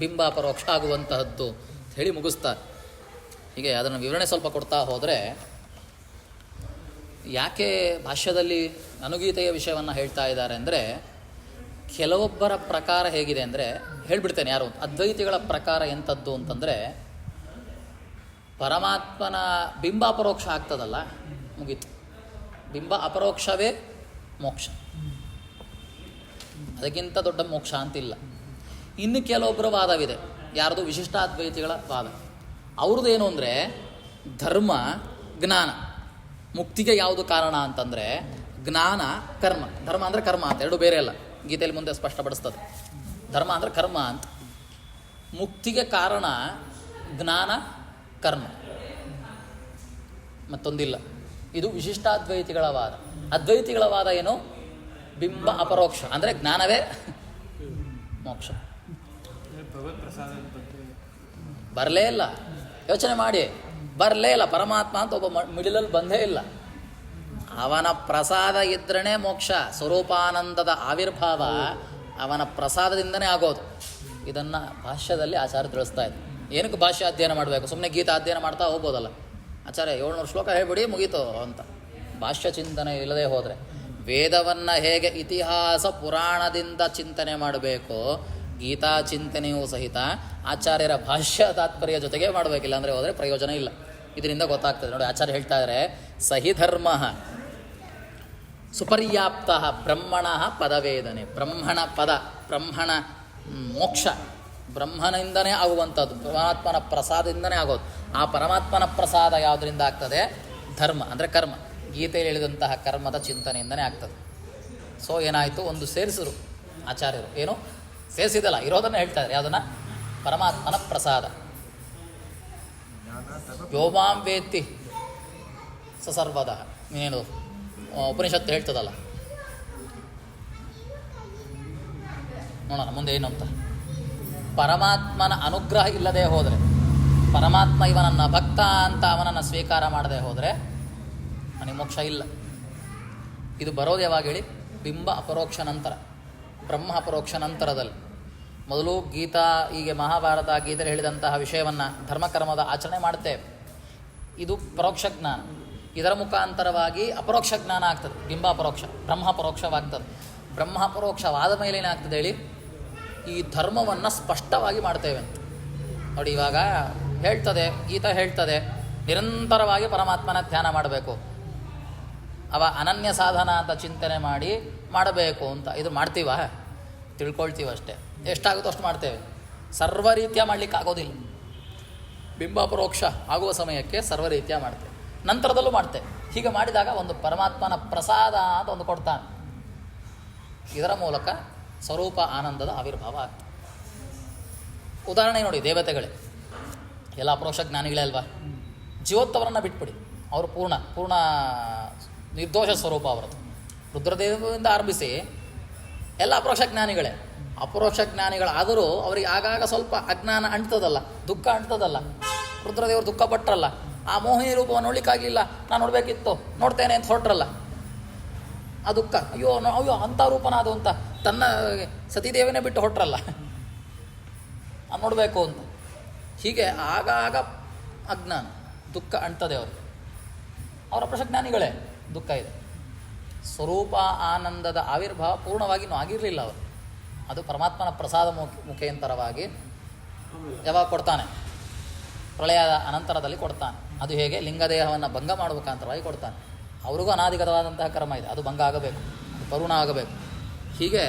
ಬಿಂಬಾಪರೋಕ್ಷ ಆಗುವಂತಹದ್ದು ಹೇಳಿ ಮುಗಿಸ್ತಾರೆ. ಹೀಗೆ ಅದನ್ನು ವಿವರಣೆ ಸ್ವಲ್ಪ ಕೊಡ್ತಾ ಹೋದರೆ, ಯಾಕೆ ಭಾಷ್ಯದಲ್ಲಿ ಅನುಗೀತೆಯ ವಿಷಯವನ್ನು ಹೇಳ್ತಾ ಇದ್ದಾರೆ ಅಂದರೆ, ಕೆಲವೊಬ್ಬರ ಪ್ರಕಾರ ಹೇಗಿದೆ ಅಂದರೆ, ಹೇಳಿಬಿಡ್ತೇನೆ ಯಾರು, ಅದ್ವೈತಿಗಳ ಪ್ರಕಾರ ಎಂಥದ್ದು ಅಂತಂದರೆ, ಪರಮಾತ್ಮನ ಬಿಂಬ ಅಪರೋಕ್ಷ ಆಗ್ತದಲ್ಲ, ಮುಗೀತು. ಬಿಂಬ ಅಪರೋಕ್ಷವೇ ಮೋಕ್ಷ, ಅದಕ್ಕಿಂತ ದೊಡ್ಡ ಮೋಕ್ಷ ಅಂತಿಲ್ಲ. ಇನ್ನು ಕೆಲವೊಬ್ಬರ ವಾದವಿದೆ, ಯಾರ್ದು? ವಿಶಿಷ್ಟಾದ್ವೈತಿಗಳ ವಾದ. ಅವ್ರದ್ದೇನು ಅಂದರೆ, ಧರ್ಮ ಜ್ಞಾನ ಮುಕ್ತಿಗೆ ಯಾವುದು ಕಾರಣ ಅಂತಂದರೆ ಜ್ಞಾನ ಕರ್ಮ. ಧರ್ಮ ಅಂದರೆ ಕರ್ಮ ಅಂತ, ಎರಡು ಬೇರೆ ಅಲ್ಲ. ಗೀತೆಯಲ್ಲಿ ಮುಂದೆ ಸ್ಪಷ್ಟಪಡಿಸ್ತದೆ. ಧರ್ಮ ಅಂದರೆ ಕರ್ಮ ಅಂತ. ಮುಕ್ತಿಗೆ ಕಾರಣ ಜ್ಞಾನ ಕರ್ಮ, ಮತ್ತೊಂದಿಲ್ಲ. ಇದು ವಿಶಿಷ್ಟಾದ್ವೈತಿಗಳ ವಾದ. ಅದ್ವೈತಿಗಳ ವಾದ ಏನು? ಬಿಂಬ ಅಪರೋಕ್ಷ ಅಂದರೆ ಜ್ಞಾನವೇ ಮೋಕ್ಷ. ಬರಲೇ ಇಲ್ಲ. ಯೋಚನೆ ಮಾಡಿ, ಬರಲೇ ಇಲ್ಲ. ಪರಮಾತ್ಮ ಅಂತ ಒಬ್ಬ ಮಿಡಿಲಲ್ಲಿ ಬಂದೇ ಇಲ್ಲ. ಅವನ ಪ್ರಸಾದ ಇದ್ರೇ ಮೋಕ್ಷ. ಸ್ವರೂಪಾನಂದದ ಆವಿರ್ಭಾವ ಅವನ ಪ್ರಸಾದದಿಂದನೇ ಆಗೋದು. ಇದನ್ನು ಭಾಷ್ಯದಲ್ಲಿ ಆಚಾರ್ಯ ತಿಳಿಸ್ತಾ ಇದೆ. ಏನಕ್ಕೆ ಭಾಷ್ಯ ಅಧ್ಯಯನ ಮಾಡಬೇಕು? ಸುಮ್ಮನೆ ಗೀತಾ ಅಧ್ಯಯನ ಮಾಡ್ತಾ ಹೋಗ್ಬೋದಲ್ಲ. ಆಚಾರ್ಯ 700 ಶ್ಲೋಕ ಹೇಳ್ಬಿಡಿ ಮುಗೀತು ಅಂತ. ಭಾಷ್ಯ ಚಿಂತನೆ ಇಲ್ಲದೆ ಹೋದರೆ, ವೇದವನ್ನು ಹೇಗೆ ಇತಿಹಾಸ ಪುರಾಣದಿಂದ ಚಿಂತನೆ ಮಾಡಬೇಕೋ, ಗೀತಾ ಚಿಂತನೆಯೂ ಸಹಿತ ಆಚಾರ್ಯರ ಭಾಷ್ಯ ತಾತ್ಪರ್ಯ ಜೊತೆಗೆ ಮಾಡಬೇಕಿಲ್ಲ ಅಂದರೆ ಹೋದರೆ ಪ್ರಯೋಜನ ಇಲ್ಲ. ಇದರಿಂದ ಗೊತ್ತಾಗ್ತದೆ ನೋಡಿ. ಆಚಾರ್ಯ ಹೇಳ್ತಾ ಇದ್ದಾರೆ, ಸಹಿಧರ್ಮ ಸುಪರ್ಯಾಪ್ತ ಬ್ರಹ್ಮಣ ಪದವೇದನೆ. ಬ್ರಹ್ಮಣ ಪದ, ಬ್ರಹ್ಮಣ ಮೋಕ್ಷ ಬ್ರಹ್ಮನಿಂದನೇ ಆಗುವಂಥದ್ದು, ಪರಮಾತ್ಮನ ಪ್ರಸಾದದಿಂದನೇ ಆಗೋದು. ಆ ಪರಮಾತ್ಮನ ಪ್ರಸಾದ ಯಾವುದರಿಂದ ಆಗ್ತದೆ? ಧರ್ಮ ಅಂದರೆ ಕರ್ಮ. ಗೀತೆಯಲ್ಲಿ ಹೇಳಿದಂತಹ ಕರ್ಮದ ಚಿಂತನೆಯಿಂದನೇ ಆಗ್ತದೆ. ಸೊ ಏನಾಯಿತು? ಒಂದು ಸೇರಿಸಿದ್ರು ಆಚಾರ್ಯರು. ಏನು ಸೇರಿಸಿದಲ್ಲ, ಇರೋದನ್ನು ಹೇಳ್ತಾ ಇದ್ದಾರೆ. ಯಾವುದನ್ನು? ಪರಮಾತ್ಮನ ಪ್ರಸಾದ. ಯೋಮಾಂ ವೇತ್ತಿ ಸ ಸರ್ವದಃ. ಏನು ಉಪನಿಷತ್ತು ಹೇಳ್ತದಲ್ಲ, ನೋಡೋಣ ಮುಂದೆ ಏನು ಅಂತ. ಪರಮಾತ್ಮನ ಅನುಗ್ರಹ ಇಲ್ಲದೆ ಹೋದರೆ, ಪರಮಾತ್ಮ ಇವನನ್ನು ಭಕ್ತ ಅಂತ ಅವನನ್ನು ಸ್ವೀಕಾರ ಮಾಡದೆ ಹೋದರೆ ನನಗೆ ಮೋಕ್ಷ ಇಲ್ಲ. ಇದು ಬರೋದು ಯಾವಾಗ ಹೇಳಿ? ಬಿಂಬ ಅಪರೋಕ್ಷ ನಂತರ, ಬ್ರಹ್ಮ ಅಪರೋಕ್ಷ ನಂತರದಲ್ಲಿ. ಮೊದಲು ಗೀತಾ, ಹೀಗೆ ಮಹಾಭಾರತ, ಗೀತೆಯಲ್ಲಿ ಹೇಳಿದಂತಹ ವಿಷಯವನ್ನು ಧರ್ಮಕರ್ಮದ ಆಚರಣೆ ಮಾಡ್ತೇವೆ. ಇದು ಪರೋಕ್ಷ ಜ್ಞಾನ. ಇದರ ಮುಖಾಂತರವಾಗಿ ಅಪರೋಕ್ಷ ಜ್ಞಾನ ಆಗ್ತದೆ, ಬಿಂಬ ಅಪರೋಕ್ಷ. ಬ್ರಹ್ಮ ಪರೋಕ್ಷವಾಗ್ತದೆ. ಬ್ರಹ್ಮ ಅಪರೋಕ್ಷವಾದ ಮೇಲೆ ಏನಾಗ್ತದೆ ಹೇಳಿ? ಈ ಧರ್ಮವನ್ನು ಸ್ಪಷ್ಟವಾಗಿ ಮಾಡ್ತೇವೆ ಅಂತ ನೋಡಿ. ಇವಾಗ ಹೇಳ್ತದೆ, ಗೀತಾ ಹೇಳ್ತದೆ, ನಿರಂತರವಾಗಿ ಪರಮಾತ್ಮನ ಧ್ಯಾನ ಮಾಡಬೇಕು, ಅವ ಅನನ್ಯ ಸಾಧನ ಅಂತ ಚಿಂತನೆ ಮಾಡಿ ಮಾಡಬೇಕು ಅಂತ. ಇದು ಮಾಡ್ತೀವ? ತಿಳ್ಕೊಳ್ತೀವಿ ಅಷ್ಟೇ. ಎಷ್ಟಾಗುತ್ತೋ ಅಷ್ಟು ಮಾಡ್ತೇವೆ. ಸರ್ವ ರೀತಿಯ ಮಾಡಲಿಕ್ಕೆ ಆಗೋದಿಲ್ಲ. ಬಿಂಬಾಪರೋಕ್ಷ ಆಗುವ ಸಮಯಕ್ಕೆ ಸರ್ವ ರೀತಿಯ ಮಾಡ್ತೆ, ನಂತರದಲ್ಲೂ ಮಾಡ್ತೆ. ಹೀಗೆ ಮಾಡಿದಾಗ ಒಂದು ಪರಮಾತ್ಮನ ಪ್ರಸಾದ ಅಂತ ಒಂದು ಕೊಡ್ತಾನೆ. ಇದರ ಮೂಲಕ ಸ್ವರೂಪ ಆನಂದದ ಆವಿರ್ಭಾವ ಆಗ್ತದೆ. ಉದಾಹರಣೆ ನೋಡಿ, ದೇವತೆಗಳೇ ಎಲ್ಲ ಅಪರೋಕ್ಷ ಜ್ಞಾನಿಗಳೇ ಅಲ್ವಾ. ಜೀವೋತ್ತವರನ್ನು ಬಿಟ್ಬಿಡಿ, ಅವರು ಪೂರ್ಣ ನಿರ್ದೋಷ ಸ್ವರೂಪ ಅವರದ್ದು. ರುದ್ರದೇವದಿಂದ ಆರಂಭಿಸಿ ಎಲ್ಲ ಅಪರೋಕ್ಷ ಜ್ಞಾನಿಗಳೇ. ಅಪರೋಕ್ಷ ಜ್ಞಾನಿಗಳಾದರೂ ಅವರಿಗೆ ಆಗಾಗ ಸ್ವಲ್ಪ ಅಜ್ಞಾನ ಅಂಟ್ತದಲ್ಲ, ದುಃಖ ಅಂಟ್ತದಲ್ಲ. ರುದ್ರದೇವರು ದುಃಖ ಪಟ್ಟರಲ್ಲ, ಆ ಮೋಹಿನಿ ರೂಪವನ್ನು ನೋಡ್ಲಿಕ್ಕಾಗಲಿಲ್ಲ, ನಾನು ನೋಡಬೇಕಿತ್ತು, ನೋಡ್ತೇನೆ ಅಂತ ಹೊರಟ್ರಲ್ಲ, ಆ ದುಃಖ, ಅಯ್ಯೋ ಅಂಥ ರೂಪನ ಅದು ಅಂತ ತನ್ನ ಸತೀದೇವನೇ ಬಿಟ್ಟು ಹೊರಟ್ರಲ್ಲ, ಅದು ನೋಡಬೇಕು ಅಂತ. ಹೀಗೆ ಆಗಾಗ ಅಜ್ಞಾನ ದುಃಖ ಅಂಟ್ತದೆ ಅವರು. ಅವರ ಅಪರೋಕ್ಷಜ್ಞಾನಿಗಳೇ, ದುಃಖ ಇದೆ. ಸ್ವರೂಪ ಆನಂದದ ಆವಿರ್ಭಾವ ಪೂರ್ಣವಾಗಿ ಆಗಿರಲಿಲ್ಲ ಅವರು. ಅದು ಪರಮಾತ್ಮನ ಪ್ರಸಾದ ಮುಖೇಂತರವಾಗಿ ಯಾವಾಗ ಕೊಡ್ತಾನೆ? ಪ್ರಳಯದ ಅನಂತರದಲ್ಲಿ ಕೊಡ್ತಾನೆ. ಅದು ಹೇಗೆ? ಲಿಂಗದೇಹವನ್ನು ಭಂಗ ಮಾಡುವ ಮುಖಾಂತರವಾಗಿ ಕೊಡ್ತಾನೆ. ಅವ್ರಿಗೂ ಅನಾದಿಗತವಾದಂತಹ ಕರ್ಮ ಇದೆ, ಅದು ಭಂಗ ಆಗಬೇಕು, ಅದು ಕರುಣ ಆಗಬೇಕು. ಹೀಗೆ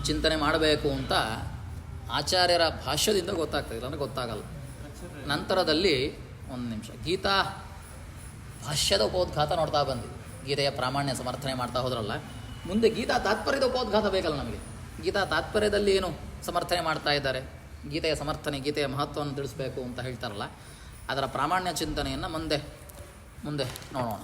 ಚಿಂತನೆ ಮಾಡಬೇಕು ಅಂತ ಆಚಾರ್ಯರ ಭಾಷ್ಯದಿಂದ ಗೊತ್ತಾಗ್ತದೆ, ಇಲ್ಲಾಂದರೆ ಗೊತ್ತಾಗಲ್ಲ. ನಂತರದಲ್ಲಿ ಒಂದು ನಿಮಿಷ ಗೀತಾ ಭಾಷ್ಯದ ಉಪೋದ್ಘಾತ ನೋಡ್ತಾ ಬಂದ್ವಿ. ಗೀತೆಯ ಪ್ರಾಮಾಣ್ಯ ಸಮರ್ಥನೆ ಮಾಡ್ತಾ ಹೋದ್ರಲ್ಲ, ಮುಂದೆ ಗೀತಾ ತಾತ್ಪರ್ಯದ ಉಪೋದ್ಘಾತ ಬೇಕಲ್ಲ ನಮಗೆ. ಗೀತಾ ತಾತ್ಪರ್ಯದಲ್ಲಿ ಏನು ಸಮರ್ಥನೆ ಮಾಡ್ತಾ ಇದ್ದಾರೆ, ಗೀತೆಯ ಸಮರ್ಥನೆ, ಗೀತೆಯ ಮಹತ್ವವನ್ನು ತಿಳಿಸಬೇಕು ಅಂತ ಹೇಳ್ತಾರಲ್ಲ, ಅದರ ಪ್ರಾಮಾಣ್ಯ ಚಿಂತನೆಯನ್ನು ಮುಂದೆ ನೋಡೋಣ.